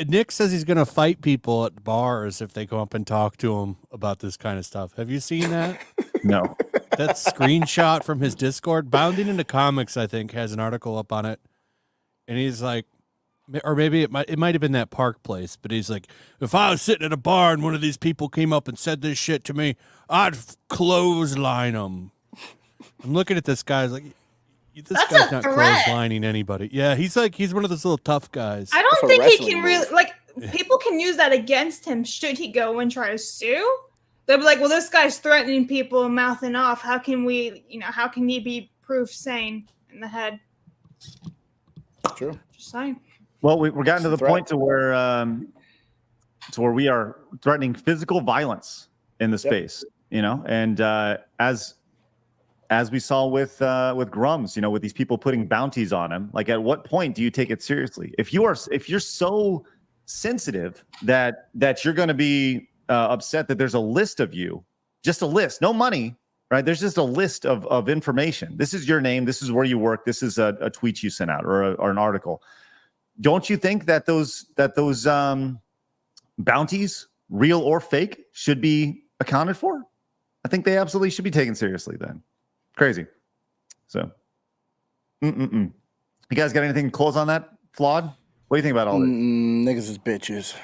Speaker 5: Nick says he's going to fight people at bars if they go up and talk to him about this kind of stuff. Have you seen that?
Speaker 2: No.
Speaker 5: That screenshot from his Discord, Bounding into Comics, I think, has an article up on it. And he's like, or maybe it might have been that Park Place, but he's like, if I was sitting at a bar and one of these people came up and said this shit to me, I'd clothesline them. I'm looking at this guy, like, this guy's not clotheslining anybody. Yeah, he's one of those little tough guys.
Speaker 3: I don't think he can really, like, people can use that against him should he go and try to sue. They'll be like, well, this guy's threatening people and mouthing off. How can we, how can he be proved sane in the head?
Speaker 6: True. Just
Speaker 3: saying.
Speaker 2: Well, we're gotten to the point to where we are threatening physical violence in the space, and as we saw with Grums, with these people putting bounties on him, like at what point do you take it seriously? If you're so sensitive that you're going to be upset that there's a list of you, just a list, no money, right? There's just a list of information. This is your name. This is where you work. This is a tweet you sent out or an article. Don't you think that those bounties, real or fake, should be accounted for? I think they absolutely should be taken seriously then. Crazy. So, you guys got anything to close on that? Flawed? What do you think about all this?
Speaker 6: Niggas is bitches.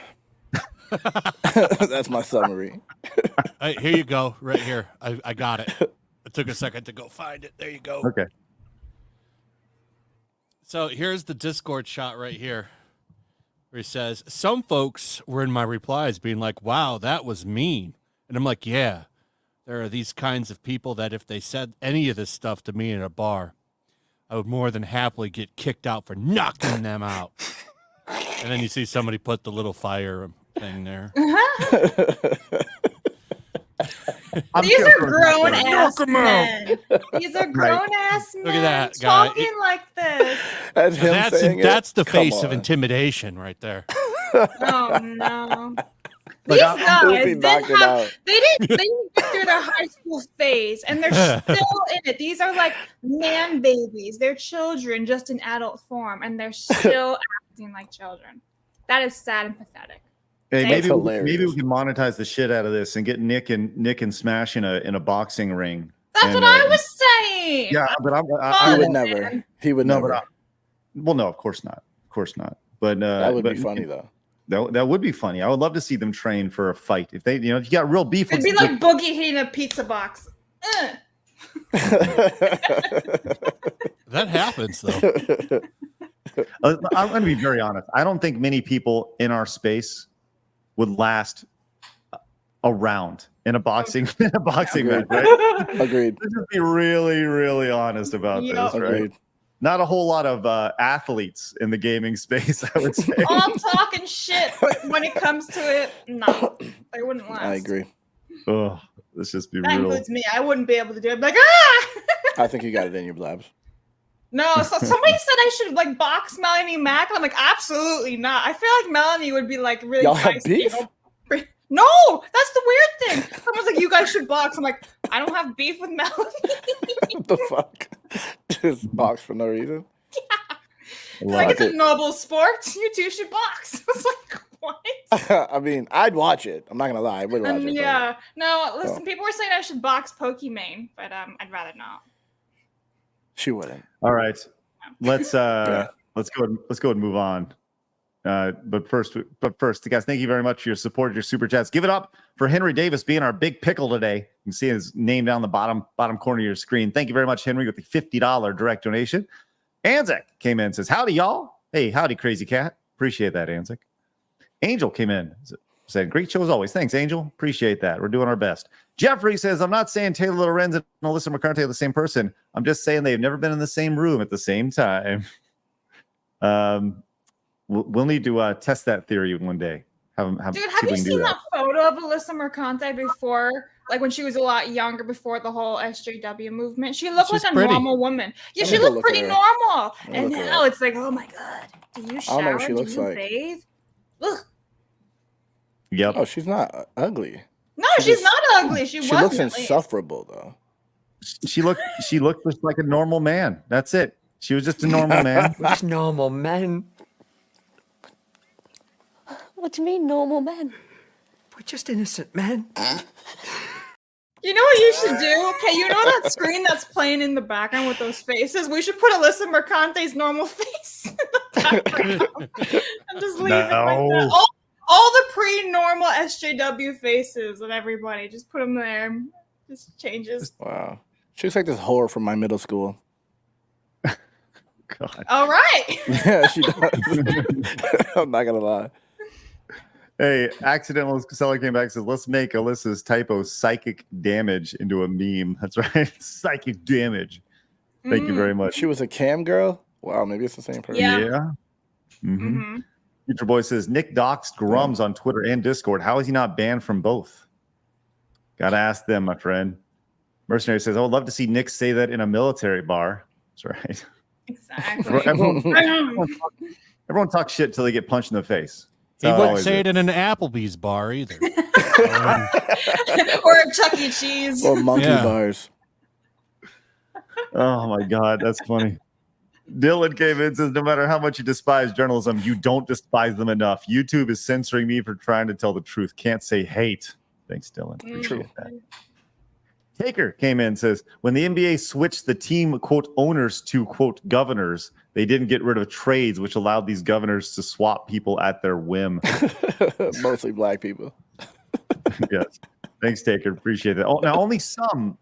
Speaker 6: That's my summary.
Speaker 5: Hey, here you go, right here. I got it. It took a second to go find it. There you go.
Speaker 2: Okay.
Speaker 5: So here's the Discord shot right here, where he says, some folks were in my replies being like, wow, that was mean. And I'm like, yeah. There are these kinds of people that if they said any of this stuff to me in a bar, I would more than happily get kicked out for knocking them out. And then you see somebody put the little fire thing there.
Speaker 3: These are grown ass men. These are grown ass men.
Speaker 5: Look at that guy.
Speaker 3: Talking like this.
Speaker 5: That's the face of intimidation right there.
Speaker 3: Oh no. These guys they didn't get through their high school phase, and they're still in it. These are like man babies. They're children, just in adult form, and they're still acting like children. That is sad and pathetic.
Speaker 2: Hey, maybe we can monetize the shit out of this and get Nick and Smash in a boxing ring.
Speaker 3: That's what I was saying.
Speaker 2: Yeah, but
Speaker 6: he would never. He would never.
Speaker 2: Well, no, of course not. Of course not. But
Speaker 6: that would be funny though.
Speaker 2: That would be funny. I would love to see them train for a fight. If they, if you got real beef,
Speaker 3: it'd be like Boogie hitting a pizza box.
Speaker 5: That happens though.
Speaker 2: I'm going to be very honest. I don't think many people in our space would last a round in a boxing match. Right?
Speaker 6: Agreed.
Speaker 2: Let's just be really, really honest about this. Right?
Speaker 6: Agreed.
Speaker 2: Not a whole lot of athletes in the gaming space, I would say.
Speaker 3: I'm talking shit, but when it comes to it, no, they wouldn't last.
Speaker 6: I agree.
Speaker 2: Oh, let's just be
Speaker 3: that
Speaker 2: real.
Speaker 3: Includes me. I wouldn't be able to do it. I'd be like, ah!
Speaker 6: I think you got it in your blabs.
Speaker 3: No, so somebody said I should like box Melanie Mack, and I'm like, absolutely not. I feel like Melanie would be like really.
Speaker 6: Y'all have beef?
Speaker 3: No, that's the weird thing. Someone's like, you guys should box. I'm like, I don't have beef with Melanie.
Speaker 6: What the fuck? Just box for no reason?
Speaker 3: Yeah. Like, it's a noble sport. You two should box. I was like, what?
Speaker 6: I mean, I'd watch it. I'm not going to lie. I would watch it.
Speaker 3: Yeah. No, listen, people were saying I should box Pokimane, but I'd rather not.
Speaker 6: She wouldn't.
Speaker 2: All right. Let's go and move on. But first, guys, thank you very much for your support, your super chats. Give it up for Henry Davis being our big pickle today. You can see his name down the bottom corner of your screen. Thank you very much, Henry, with the $50 direct donation. Anzac came in and says, howdy, y'all. Hey, howdy, crazy cat. Appreciate that, Anzac. Angel came in, said, great show as always. Thanks, Angel. Appreciate that. We're doing our best. Jeffrey says, I'm not saying Taylor Lorenz and Alyssa McCarthy are the same person. I'm just saying they've never been in the same room at the same time. We'll need to test that theory one day.
Speaker 3: Dude, have you seen that photo of Alyssa Mercante before? Like when she was a lot younger, before the whole SJW movement? She looked like a normal woman. Yeah, she looked pretty normal. And now it's like, oh my God. Do you shower?
Speaker 6: I don't know what she looks like.
Speaker 3: Bathe? Ugh.
Speaker 2: Yep.
Speaker 6: Oh, she's not ugly.
Speaker 3: No, she's not ugly. She
Speaker 6: looks
Speaker 3: wasn't.
Speaker 6: insufferable though.
Speaker 2: She looked just like a normal man. That's it. She was just a normal man.
Speaker 10: We're just normal men.
Speaker 11: What do you mean, normal men?
Speaker 10: We're just innocent men.
Speaker 3: You know what you should do? Okay, you know that screen that's playing in the background with those faces? We should put Alyssa Mercante's normal face in the background and just leave it like that. All the pre-normal SJW faces of everybody. Just put them there. Just changes.
Speaker 6: Wow. She looks like this whore from my middle school.
Speaker 2: God.
Speaker 3: All right.
Speaker 6: Yeah, she does. I'm not gonna lie.
Speaker 2: Hey, Accidental Seller came back and says, let's make Alyssa's typo psychic damage into a meme. That's right. Psychic damage. Thank you very much.
Speaker 6: She was a cam girl? Wow, maybe it's the same person.
Speaker 3: Yeah.
Speaker 2: Mm-hmm. Future Boy says, Nick doxed Grums on Twitter and Discord. How is he not banned from both? Gotta ask them, my friend. Mercenary says, I would love to see Nick say that in a military bar. That's right.
Speaker 3: Exactly.
Speaker 2: Everyone talks shit till they get punched in the face.
Speaker 5: He wouldn't say it in an Applebee's bar either.
Speaker 3: Or a Chuck E. Cheese.
Speaker 6: Or monkey bars.
Speaker 2: Oh my God, that's funny. Dylan came in and says, no matter how much you despise journalism, you don't despise them enough. YouTube is censoring me for trying to tell the truth. Can't say hate. Thanks, Dylan. Appreciate that. Taker came in and says, when the NBA switched the team, quote, owners to, quote, governors, they didn't get rid of trades, which allowed these governors to swap people at their whim.
Speaker 6: Mostly black people.
Speaker 2: Yes. Thanks, Taker. Appreciate that. Oh, now, only some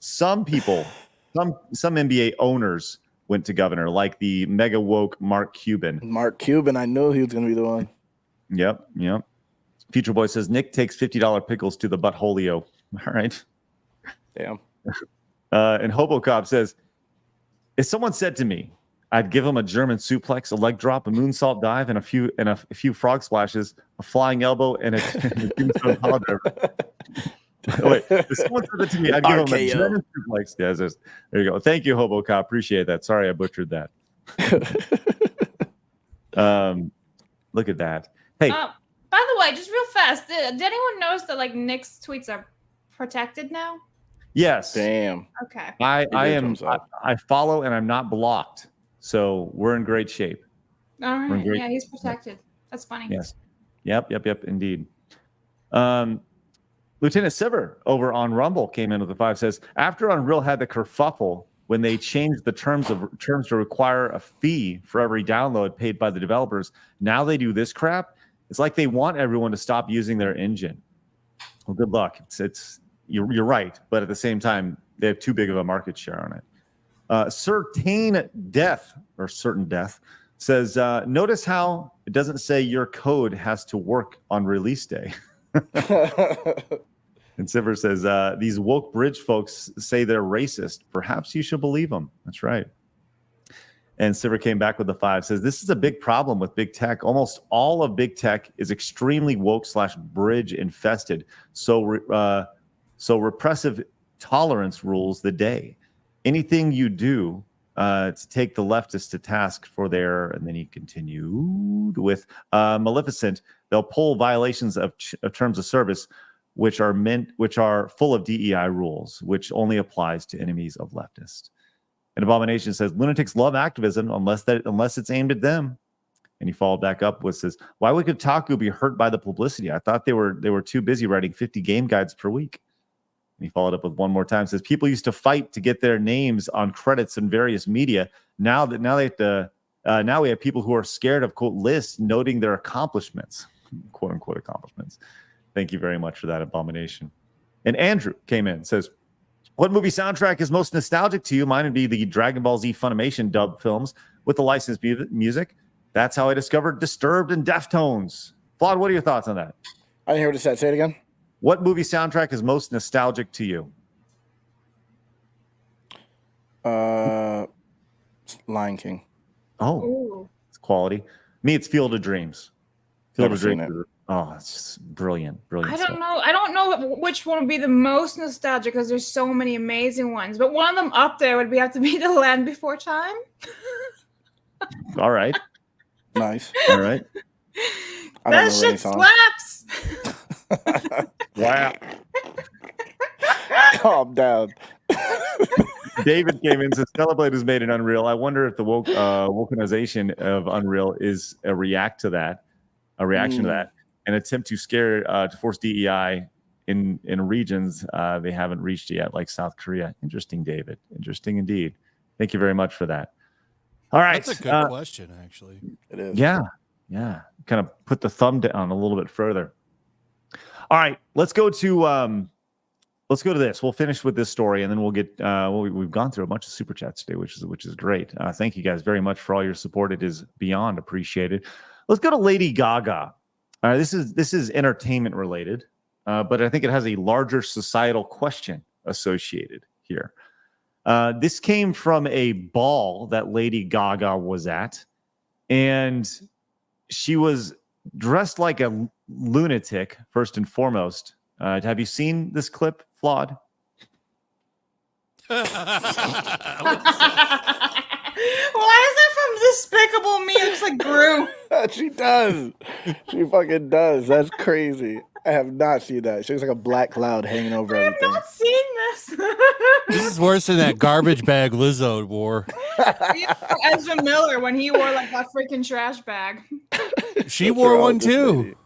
Speaker 2: people, some NBA owners went to governor, like the mega woke Mark Cuban.
Speaker 6: Mark Cuban, I knew he was going to be the one.
Speaker 2: Yep. Future Boy says, Nick takes $50 pickles to the buttholio. All right.
Speaker 6: Damn.
Speaker 2: And Hobocop says, if someone said to me, I'd give him a German suplex, a leg drop, a moonsault dive, and a few frog splashes, a flying elbow, and a tombstone power driver. Wait, if someone said that to me, I'd give him a German suplex. Yeah, there you go. Thank you, Hobocop. Appreciate that. Sorry I butchered that. Look at that. Hey.
Speaker 3: By the way, just real fast, did anyone notice that like Nick's tweets are protected now?
Speaker 2: Yes.
Speaker 6: Damn.
Speaker 3: Okay.
Speaker 2: I follow and I'm not blocked. So we're in great shape.
Speaker 3: All right. Yeah, he's protected. That's funny.
Speaker 2: Yes. Yep. Indeed. Lieutenant Siver over on Rumble came in with the 5, says, after Unreal had the kerfuffle when they changed the terms to require a fee for every download paid by the developers, now they do this crap. It's like they want everyone to stop using their engine. Well, good luck. You're right, but at the same time, they have too big of a market share on it. Certain Death says, notice how it doesn't say your code has to work on release day. And Siver says, these woke bridge folks say they're racist. Perhaps you should believe them. That's right. And Siver came back with the 5, says, this is a big problem with big tech. Almost all of big tech is extremely woke / bridge infested. So repressive tolerance rules the day. Anything you do to take the leftists to task for their, and then he continued with Maleficent, they'll pull violations of terms of service, which are full of DEI rules, which only applies to enemies of leftists. And Abomination says, lunatics love activism unless it's aimed at them. And he followed back up with says, why would Kotaku be hurt by the publicity? I thought they were too busy writing 50 game guides per week. And he followed up with one more time, says, people used to fight to get their names on credits in various media. Now we have people who are scared of, quote, lists noting their accomplishments, quote unquote accomplishments. Thank you very much for that, Abomination. And Andrew came in and says, what movie soundtrack is most nostalgic to you? Mine would be the Dragon Ball Z Funimation dub films with the licensed music. That's how I discovered Disturbed and Deftones. Flawd, what are your thoughts on that?
Speaker 6: I didn't hear what you said. Say it again.
Speaker 2: What movie soundtrack is most nostalgic to you?
Speaker 6: Lion King.
Speaker 2: Oh,
Speaker 3: Ooh.
Speaker 2: it's quality. Me, it's Field of Dreams. Field
Speaker 6: Never
Speaker 2: of
Speaker 6: seen
Speaker 2: Dreams.
Speaker 6: it.
Speaker 2: Oh, it's just brilliant.
Speaker 3: I
Speaker 2: stuff.
Speaker 3: don't know. I don't know which one would be the most nostalgic because there's so many amazing ones. But one of them up there would have to be The Land Before Time.
Speaker 2: All right.
Speaker 6: Nice.
Speaker 2: All right.
Speaker 3: That shit slaps.
Speaker 2: Wow.
Speaker 6: Calm down.
Speaker 2: David came in and says, Celebrate is made in Unreal. I wonder if the wokenization of Unreal is a reaction to that, an attempt to to force DEI in regions they haven't reached yet, like South Korea. Interesting, David. Interesting indeed. Thank you very much for that. All right.
Speaker 5: That's a good question, actually.
Speaker 6: It is.
Speaker 2: Yeah. Kind of put the thumb down a little bit further. All right, let's go to this. We'll finish with this story, and then we'll get. We've gone through a bunch of super chats today, which is great. Thank you guys very much for all your support. It is beyond appreciated. Let's go to Lady Gaga. All right, this is entertainment related, but I think it has a larger societal question associated here. This came from a ball that Lady Gaga was at, and she was dressed like a lunatic, first and foremost. Have you seen this clip, Flawd?
Speaker 3: Why is that from Despicable Me? It looks like Gru.
Speaker 6: She does. She fucking does. That's crazy. I have not seen that. She looks like a black cloud hanging over everything.
Speaker 3: I have not seen this.
Speaker 5: This is worse than that garbage bag Lizzo wore.
Speaker 3: Ezra Miller when he wore like that freaking trash bag.
Speaker 5: She wore one too.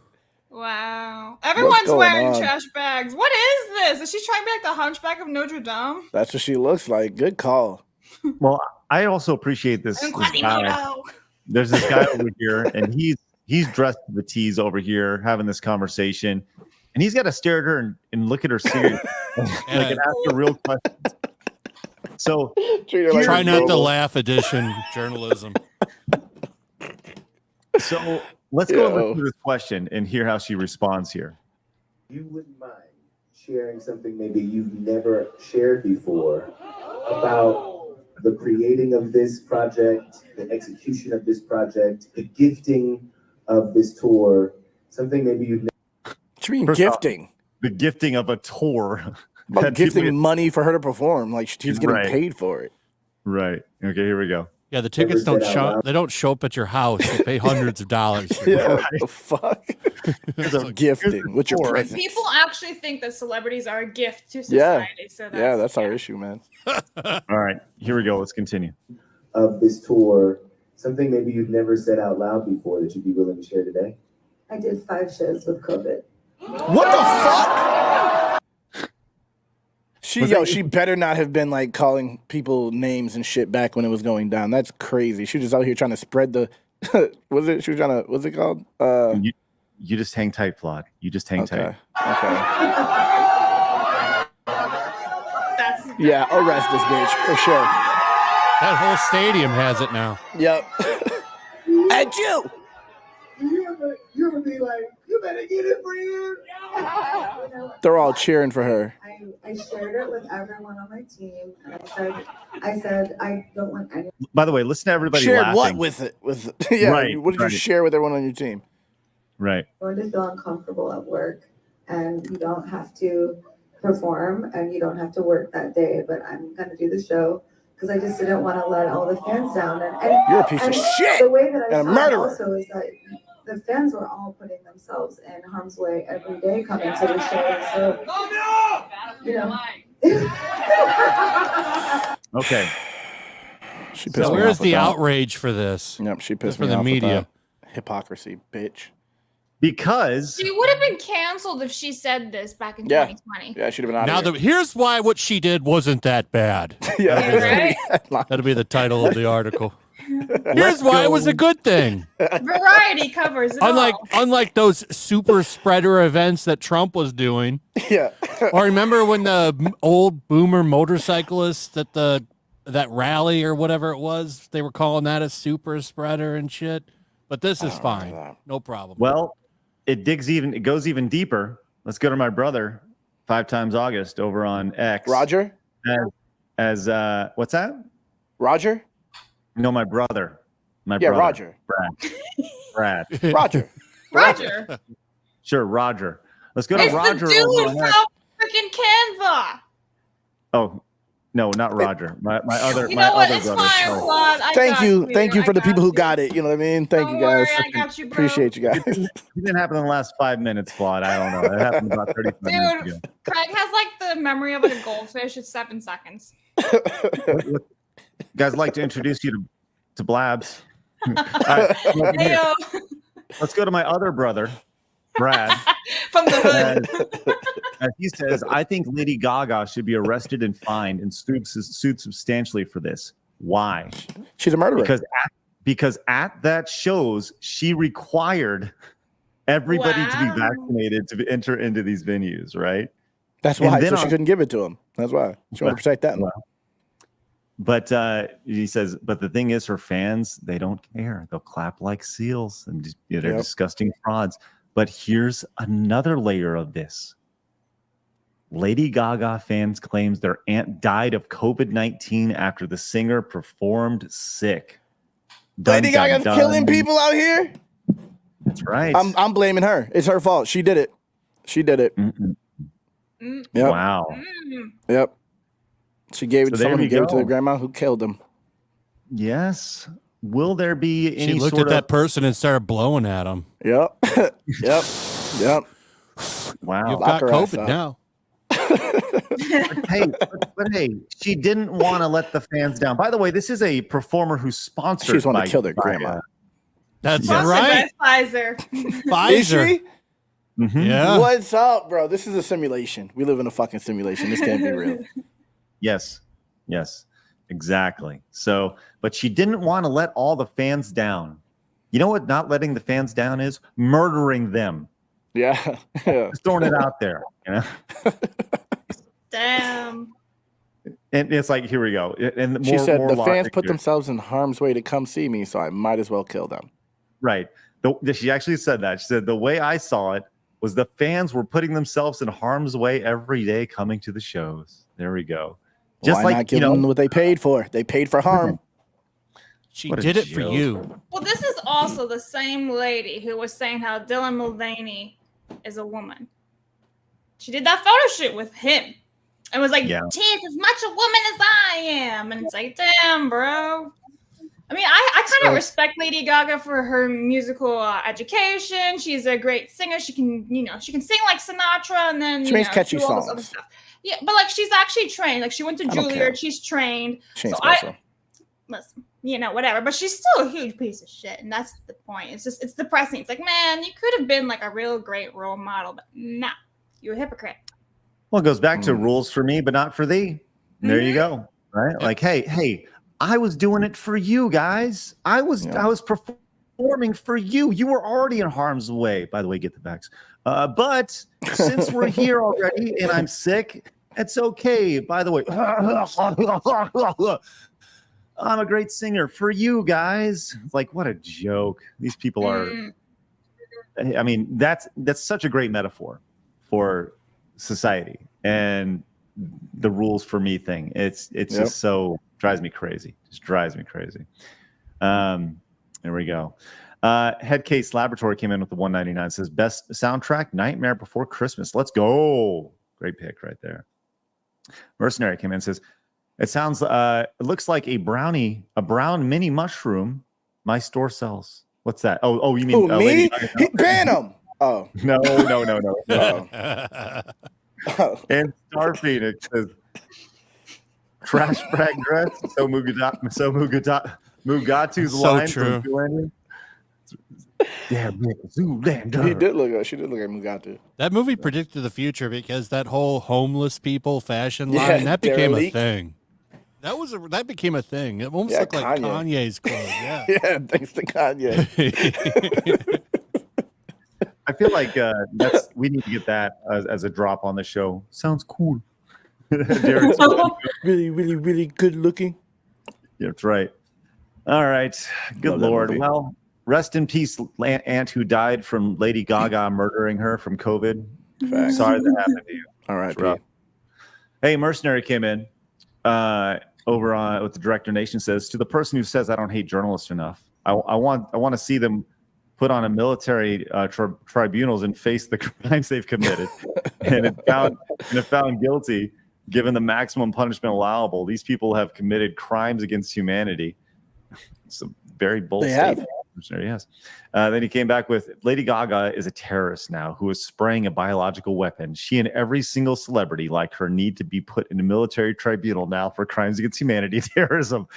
Speaker 3: Wow. Everyone's wearing
Speaker 6: on?
Speaker 3: trash bags. What is this? Is she trying to be like the Hunchback of Notre Dame?
Speaker 6: That's what she looks like. Good call.
Speaker 2: Well, I also appreciate this guy. There's this guy over here, and he's dressed to the T's over here having this conversation, and he's got to stare at her and look at her seriously, like and ask her real questions. So
Speaker 5: try not to laugh edition journalism.
Speaker 2: So let's go and listen to this question and hear how she responds here.
Speaker 12: You wouldn't mind sharing something maybe you've never shared before about the creating of this project, the execution of this project, the gifting of this tour, something maybe you've never.
Speaker 6: What do you mean gifting?
Speaker 2: The gifting of a tour.
Speaker 6: About gifting money for her to perform. Like she's getting paid for it.
Speaker 2: Right. Okay, here we go.
Speaker 5: Yeah, the tickets don't show up at your house. They pay hundreds of dollars.
Speaker 6: Yeah, what the fuck? It's gifting. What's your present?
Speaker 3: People actually think that celebrities are a gift to society. So
Speaker 6: that's our issue, man.
Speaker 2: All right, here we go. Let's continue.
Speaker 12: Of this tour, something maybe you've never said out loud before that you'd be willing to share today?
Speaker 13: I did 5 shows with COVID.
Speaker 6: What the fuck? She better not have been like calling people names and shit back when it was going down. That's crazy. She was just out here trying to spread the she was trying to, what's it called?
Speaker 2: You just hang tight, Flawd. You just hang tight.
Speaker 6: Okay. Yeah, arrest this bitch for sure.
Speaker 5: That whole stadium has it now.
Speaker 6: Yep. At you.
Speaker 12: You ever be like, you better get it, friend?
Speaker 6: They're all cheering for her.
Speaker 13: I shared it with everyone on my team, and I said I don't want any.
Speaker 2: By the way, listen to everybody
Speaker 6: Shared
Speaker 2: laughing.
Speaker 6: what with it? Yeah,
Speaker 2: right,
Speaker 6: what did you share with everyone on your team?
Speaker 2: Right.
Speaker 13: You're going to feel uncomfortable at work, and you don't have to perform, and you don't have to work that day, but I'm going to do the show because I just didn't want to let all the fans down. And
Speaker 6: you're a piece of shit.
Speaker 13: The way that I
Speaker 6: and a
Speaker 13: saw
Speaker 6: murderer.
Speaker 13: it also is that the fans were all putting themselves in harm's way every day coming to the show. So, you know.
Speaker 2: Okay.
Speaker 5: So where's the outrage for this?
Speaker 6: Yep, she pissed
Speaker 5: for
Speaker 6: me
Speaker 5: the
Speaker 6: off with
Speaker 5: media.
Speaker 6: that. Hypocrisy, bitch.
Speaker 2: Because
Speaker 3: she would have been canceled if she said this back in 2020.
Speaker 6: Yeah, she'd have been out
Speaker 5: Now,
Speaker 6: of here.
Speaker 5: here's why what she did wasn't that bad. That'll be the title of the article. Here's why it was a good thing.
Speaker 3: Variety covers it all.
Speaker 5: Unlike those super spreader events that Trump was doing.
Speaker 6: Yeah.
Speaker 5: Or remember when the old boomer motorcyclists at that rally or whatever it was, they were calling that a super spreader and shit. But this is fine. No problem.
Speaker 2: Well, it goes even deeper. Let's go to my brother, 5 times August over on X.
Speaker 6: Roger?
Speaker 2: As what's that?
Speaker 6: Roger?
Speaker 2: No, my brother.
Speaker 6: Roger.
Speaker 2: Brad.
Speaker 6: Roger.
Speaker 3: Roger.
Speaker 2: Sure, Roger. Let's go to
Speaker 3: It's
Speaker 2: Roger.
Speaker 3: the dude
Speaker 2: over on X.
Speaker 3: from freaking Canva.
Speaker 2: Oh, No, not Roger. My other.
Speaker 3: You
Speaker 2: my
Speaker 3: know what?
Speaker 2: other
Speaker 3: It's
Speaker 2: brother.
Speaker 3: fine,
Speaker 2: Sorry.
Speaker 3: Flawd.
Speaker 6: Thank you for the people who got it. You know what I mean? Thank you guys.
Speaker 3: I got you, bro.
Speaker 6: Appreciate you guys.
Speaker 2: It didn't happen in the last 5 minutes, Flawd. I don't know. It happened about 35 minutes ago.
Speaker 3: Dude, Craig has like the memory of like a goldfish. It's 7 seconds.
Speaker 2: Guys, like to introduce you to Blabs. All right,
Speaker 3: Heyo.
Speaker 2: let's go to my other brother, Brad.
Speaker 3: From the hood.
Speaker 2: And he says, I think Lady Gaga should be arrested and fined and sued substantially for this. Why?
Speaker 6: She's a murderer.
Speaker 2: Because at that shows, she required everybody to be vaccinated to enter into these venues, right?
Speaker 6: That's why. So she couldn't give it to him. That's why. She wanted to protect that.
Speaker 2: But he says, but the thing is, her fans, they don't care. They'll clap like seals, and they're disgusting frauds. But here's another layer of this. Lady Gaga fans claims their aunt died of COVID-19 after the singer performed sick.
Speaker 6: Lady Gaga's killing people out here?
Speaker 2: That's right.
Speaker 6: I'm blaming her. It's her fault. She did it. She did it.
Speaker 2: Yep.
Speaker 6: Wow. Yep. She gave it to someone who gave it to their grandma who killed them.
Speaker 2: Yes. Will there be any
Speaker 5: She looked at that person and started blowing at him.
Speaker 6: Yep. Yep. Yep.
Speaker 2: Wow.
Speaker 5: You've got COVID now.
Speaker 2: But hey, she didn't want to let the fans down. By the way, this is a performer who's sponsored.
Speaker 6: She just wanted
Speaker 2: by
Speaker 6: to kill their grandma.
Speaker 5: That's
Speaker 3: Sponsored
Speaker 5: right.
Speaker 3: by Pfizer.
Speaker 6: Is she?
Speaker 5: Yeah.
Speaker 6: What's up, bro? This is a simulation. We live in a fucking simulation. This can't be real.
Speaker 2: Yes. Yes. Exactly. So, but she didn't want to let all the fans down. You know what not letting the fans down is? Murdering them.
Speaker 6: Yeah.
Speaker 2: Just throwing it out there, you know?
Speaker 3: Damn.
Speaker 2: And it's like, here we go. And
Speaker 6: She said the fans
Speaker 2: logic
Speaker 6: put
Speaker 2: here.
Speaker 6: themselves in harm's way to come see me, so I might as well kill them.
Speaker 2: Right. She actually said that. She said the way I saw it was the fans were putting themselves in harm's way every day coming to the shows. There we go. Just
Speaker 6: Why
Speaker 2: like,
Speaker 6: not give them what they paid for? They paid for harm.
Speaker 5: She did it for you.
Speaker 3: Well, this is also the same lady who was saying how Dylan Mulvaney is a woman. She did that photo shoot with him. And was like, she's as much a woman as I am. And it's like, damn, bro. I mean, I kind of respect Lady Gaga for her musical education. She's a great singer. She can, she can sing like Sinatra, and then
Speaker 6: She makes catchy
Speaker 3: do all this
Speaker 6: songs.
Speaker 3: other stuff. Yeah, but like she's actually trained. Like she went to
Speaker 6: I don't care.
Speaker 3: Juilliard. She's trained.
Speaker 6: She ain't
Speaker 3: So
Speaker 6: special.
Speaker 3: listen, whatever. But she's still a huge piece of shit, and that's the point. It's depressing. It's like, man, you could have been like a real great role model, but nah, you're a hypocrite.
Speaker 2: Well, it goes back to rules for me, but not for thee. There you go. Right? Like, hey, I was doing it for you guys. I was performing for you. You were already in harm's way. By the way, get the vax. But since we're here already and I'm sick, it's okay. By the way, I'm a great singer for you guys. It's like, what a joke. These people are. I mean, that's such a great metaphor for society and the rules for me thing. It's just so drives me crazy. Just drives me crazy. There we go. Headcase Laboratory came in with the 199. Says best soundtrack, Nightmare Before Christmas. Let's go. Great pick right there. Mercenary came in and says it sounds it looks like a brown mini mushroom my store sells. What's that? Oh, you mean
Speaker 6: me? Ban him. Oh
Speaker 2: no.
Speaker 6: Oh.
Speaker 2: And Star Phoenix says trash bag dress. So Mugatu's
Speaker 5: So
Speaker 2: line
Speaker 5: true.
Speaker 2: from Zoolander. Damn, Zoolander.
Speaker 6: She did look like Mugatu.
Speaker 5: That movie predicted the future because that whole homeless people fashion line
Speaker 6: Yeah,
Speaker 5: that became
Speaker 6: derelict.
Speaker 5: a thing. That became a thing. It almost looked like Kanye's clothes. Yeah.
Speaker 6: Yeah, thanks to Kanye.
Speaker 2: I feel like we need to get that as a drop on the show. Sounds cool. Derek's
Speaker 6: really, really, really good looking.
Speaker 2: Yeah, that's right. All right. Good
Speaker 6: Love that
Speaker 2: Lord.
Speaker 6: movie.
Speaker 2: Well, rest in peace, aunt who died from Lady Gaga murdering her from COVID.
Speaker 6: Facts.
Speaker 2: Sorry that happened to you.
Speaker 6: All right,
Speaker 2: It's rough. Hey, Mercenary came in over on with the Director Nation says to the person who says I don't hate journalists enough. I want to see them put on a military tribunals and face the crimes they've committed, and if found guilty, given the maximum punishment allowable. These people have committed crimes against humanity. It's a very bold statement. Yes. Then he came back with Lady Gaga is a terrorist now who is spraying a biological weapon. She and every single celebrity like her need to be put in a military tribunal now for crimes against humanity and terrorism.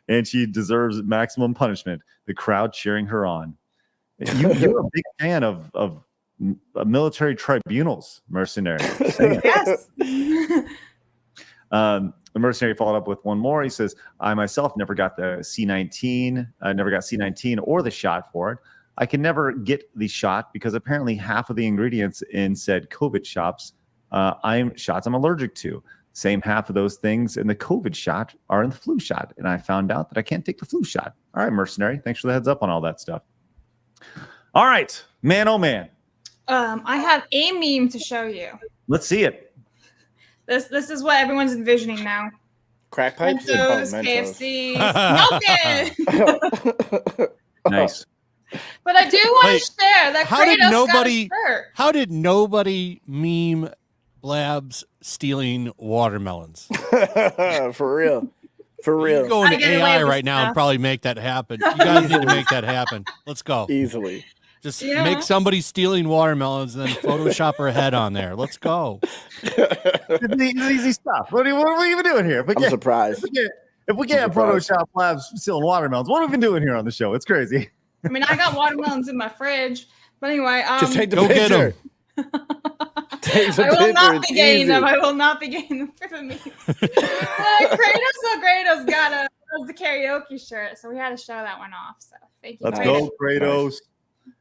Speaker 2: And she deserves maximum punishment. The crowd cheering her on. You're a big fan of military tribunals, Mercenary.
Speaker 3: Yes.
Speaker 2: The Mercenary followed up with one more. He says, I myself never got the C-19, never got C-19 or the shot for it. I can never get the shot because apparently half of the ingredients in said COVID shots I'm allergic to. Same half of those things in the COVID shot are in the flu shot. And I found out that I can't take the flu shot. All right, Mercenary. Thanks for the heads up on all that stuff. All right, man, oh man.
Speaker 3: I have a meme to show you.
Speaker 2: Let's see it.
Speaker 3: This is what everyone's envisioning now.
Speaker 6: Crack pipes?
Speaker 3: Mentos, KFC, Milk.
Speaker 2: Nice.
Speaker 3: But I do want to share that Kratos got a shirt.
Speaker 5: How did nobody meme Blabs stealing watermelons?
Speaker 6: For real. For real.
Speaker 5: You can go into AI right now and probably make that happen. You guys need to make that happen. Let's go.
Speaker 6: Easily.
Speaker 5: Just make somebody stealing watermelons and then Photoshop her head on there. Let's go.
Speaker 2: It's easy stuff. What are we even doing here?
Speaker 6: I'm surprised.
Speaker 2: If we can't Photoshop Labs stealing watermelons, what have we been doing here on the show? It's crazy.
Speaker 3: I mean, I got watermelons in my fridge. But anyway,
Speaker 6: just take the picture.
Speaker 3: I will not be getting them. I will not be getting them for the memes. Kratos got the karaoke shirt, so we had to show that one off. So thank you.
Speaker 2: Let's go, Kratos.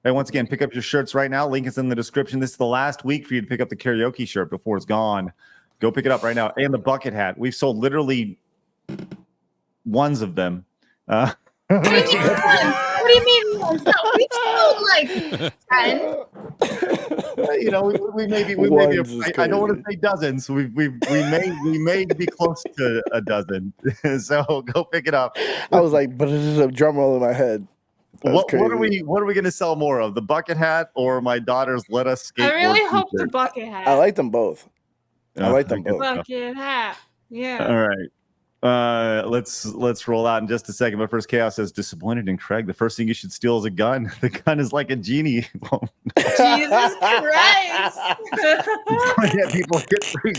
Speaker 2: Hey, once again, pick up your shirts right now. Link is in the description. This is the last week for you to pick up the karaoke shirt before it's gone. Go pick it up right now. And the bucket hat. We've sold literally ones of them.
Speaker 3: What do you mean? No, we sold like 10.
Speaker 2: We maybe I don't want to say dozens. We may be close to a dozen. So go pick it up.
Speaker 6: I was like, but this is a drum roll in my head.
Speaker 2: What are we going to sell more of? The bucket hat or my daughter's Let Us Skateboard?
Speaker 3: I really hope the bucket hat.
Speaker 6: I like them both.
Speaker 3: Bucket hat. Yeah.
Speaker 2: All right. Let's roll out in just a second. But first, Chaos says, disappointed in Craig. The first thing you should steal is a gun. The gun is like a genie.
Speaker 3: Jesus Christ.
Speaker 2: Yeah, people get free.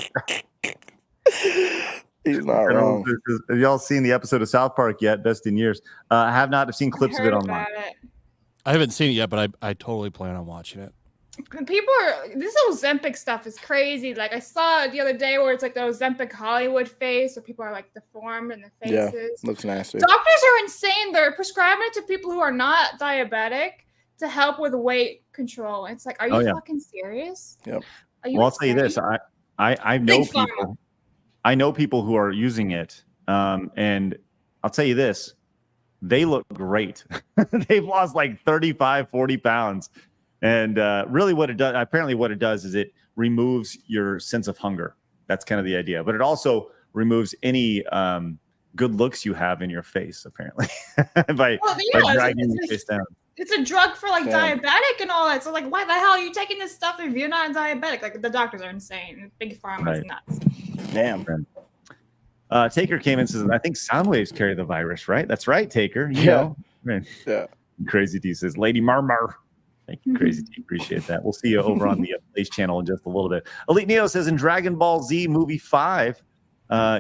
Speaker 6: He's not wrong.
Speaker 2: Have y'all seen the episode of South Park yet? Best in years. I have not. I've seen clips of it online.
Speaker 5: I haven't seen it yet, but I totally plan on watching it.
Speaker 3: This Ozempic stuff is crazy. Like I saw it the other day where it's like the Ozempic Hollywood face, so people are like deformed in the faces.
Speaker 6: Yeah, looks nasty.
Speaker 3: Doctors are insane. They're prescribing it to people who are not diabetic to help with weight control. It's like, are you fucking serious?
Speaker 6: Yep.
Speaker 2: I'll tell you this. I know people. I know people who are using it, and I'll tell you this. They look great. They've lost like 35, 40 pounds. And really what it does is it removes your sense of hunger. That's kind of the idea. But it also removes any good looks you have in your face, apparently, by dragging your face down.
Speaker 3: It's a drug for like diabetic and all that. So like, why the hell are you taking this stuff if you're not diabetic? Like the doctors are insane. Big Pharma is nuts.
Speaker 6: Damn.
Speaker 2: Taker came in and says, I think sound waves carry the virus, right? That's right, Taker. You know. Man.
Speaker 6: Yeah.
Speaker 2: Crazy D says, Lady Murmur. Thank you, Crazy D. Appreciate that. We'll see you over on the Blaze channel in just a little bit. Elite Neo says, in Dragon Ball Z Movie 5,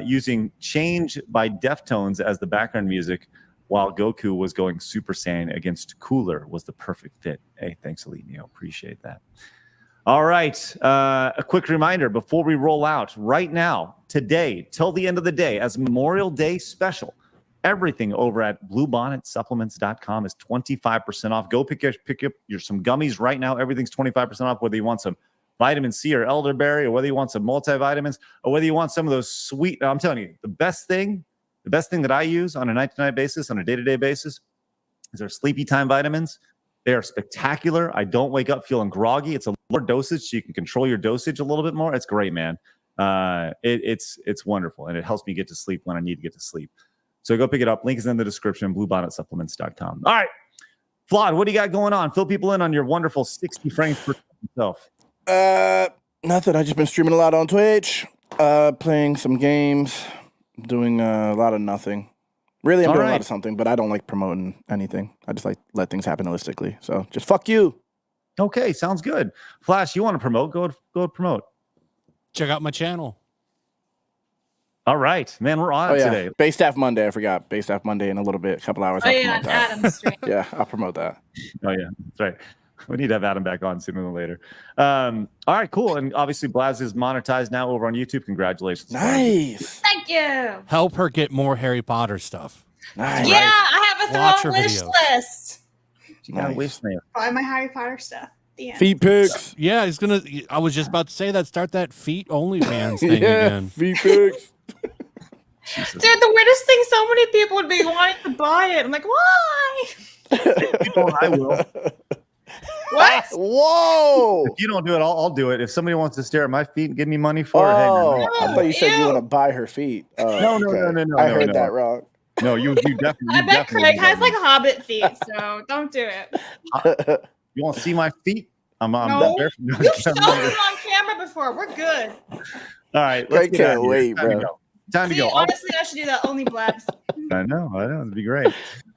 Speaker 2: using Change by Deftones as the background music while Goku was going Super Saiyan against Cooler was the perfect fit. Hey, thanks, Elite Neo. Appreciate that. All right. A quick reminder before we roll out right now, today, till the end of the day, as Memorial Day special, everything over at bluebonnetsupplements.com is 25% off. Go pick up some gummies right now. Everything's 25% off, whether you want some vitamin C or elderberry, or whether you want some multivitamins, or whether you want some of those sweet. I'm telling you, the best thing that I use on a night-to-night basis, on a day-to-day basis, is our Sleepy Time vitamins. They are spectacular. I don't wake up feeling groggy. It's a lower dosage, so you can control your dosage a little bit more. It's great, man. It's wonderful, and it helps me get to sleep when I need to get to sleep. So go pick it up. Link is in the description, bluebonnetsupplements.com. All right, Flawd, what do you got going on? Fill people in on your wonderful 60 frames per yourself.
Speaker 6: Nothing. I just been streaming a lot on Twitch. Playing some games, doing a lot of nothing. Really, I'm doing a lot of something, but I don't like promoting anything. I just like let things happen holistically. So just fuck you.
Speaker 2: Okay, sounds good. Flash, you want to promote? Go promote.
Speaker 5: Check out my channel.
Speaker 2: All right, man, we're on it today.
Speaker 6: Base Staff Monday. I forgot. Base Staff Monday in a little bit, a couple hours.
Speaker 3: Oh,
Speaker 6: I'll
Speaker 3: yeah,
Speaker 6: promote that.
Speaker 3: Adam's stream.
Speaker 6: Yeah, I'll promote that.
Speaker 2: Oh, yeah, that's right. We need to have Adam back on sooner than later. All right, cool. And obviously, Blaz is monetized now over on YouTube. Congratulations.
Speaker 6: Nice.
Speaker 3: Thank you.
Speaker 5: Help her get more Harry Potter stuff.
Speaker 6: Nice.
Speaker 3: Yeah, I have a
Speaker 5: Watch
Speaker 3: throw
Speaker 5: her
Speaker 3: wish
Speaker 5: videos.
Speaker 3: list.
Speaker 2: You got a wish there.
Speaker 3: Buy my Harry Potter stuff. The end.
Speaker 6: Feet pics.
Speaker 5: Yeah, he's gonna. I was just about to say that. Start that feet OnlyFans thing
Speaker 6: Yeah,
Speaker 5: again.
Speaker 6: feet pics.
Speaker 3: Dude, the weirdest thing, so many people would be wanting to buy it. I'm like, why?
Speaker 2: I will.
Speaker 3: What?
Speaker 6: Whoa.
Speaker 2: If you don't do it, I'll do it. If somebody wants to stare at my feet and give me money for it,
Speaker 6: Oh,
Speaker 2: hey,
Speaker 6: I thought you said you
Speaker 3: Ew.
Speaker 6: want to buy her feet. Oh,
Speaker 2: No.
Speaker 6: I heard that wrong.
Speaker 2: No, you definitely.
Speaker 3: I bet
Speaker 2: definitely
Speaker 3: Craig
Speaker 2: do
Speaker 3: has
Speaker 2: that.
Speaker 3: like hobbit feet, so don't do it.
Speaker 2: You want to see my feet? I'm
Speaker 3: No.
Speaker 2: barefoot. No,
Speaker 3: You've
Speaker 2: I'm
Speaker 3: shown
Speaker 2: not.
Speaker 3: them on camera before. We're good.
Speaker 2: All right,
Speaker 6: Craig
Speaker 2: let's get out
Speaker 6: can't
Speaker 2: of here.
Speaker 6: wait,
Speaker 2: Time to
Speaker 6: bro.
Speaker 2: go. Time to
Speaker 3: See,
Speaker 2: go.
Speaker 3: honestly, I should do that. Only blabs.
Speaker 2: I know. It'd be great.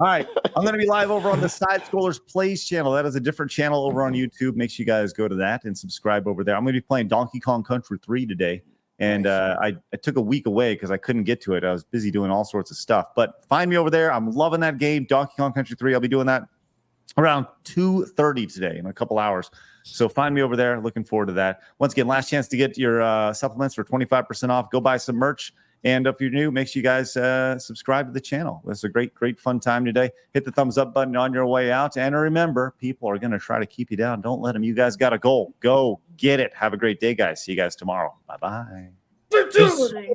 Speaker 2: All right. I'm going to be live over on the Side Scrollers Plays channel. That is a different channel over on YouTube. Make sure you guys go to that and subscribe over there. I'm going to be playing Donkey Kong Country 3 today. And I took a week away because I couldn't get to it. I was busy doing all sorts of stuff. But find me over there. I'm loving that game, Donkey Kong Country 3. I'll be doing that around 2:30 today in a couple hours. So find me over there. Looking forward to that. Once again, last chance to get your supplements for 25% off. Go buy some merch. And if you're new, make sure you guys subscribe to the channel. It's a great fun time today. Hit the thumbs up button on your way out. And remember, people are going to try to keep you down. Don't let them. You guys got a goal. Go get it. Have a great day, guys. See you guys tomorrow. Bye-bye.
Speaker 3: Fatality.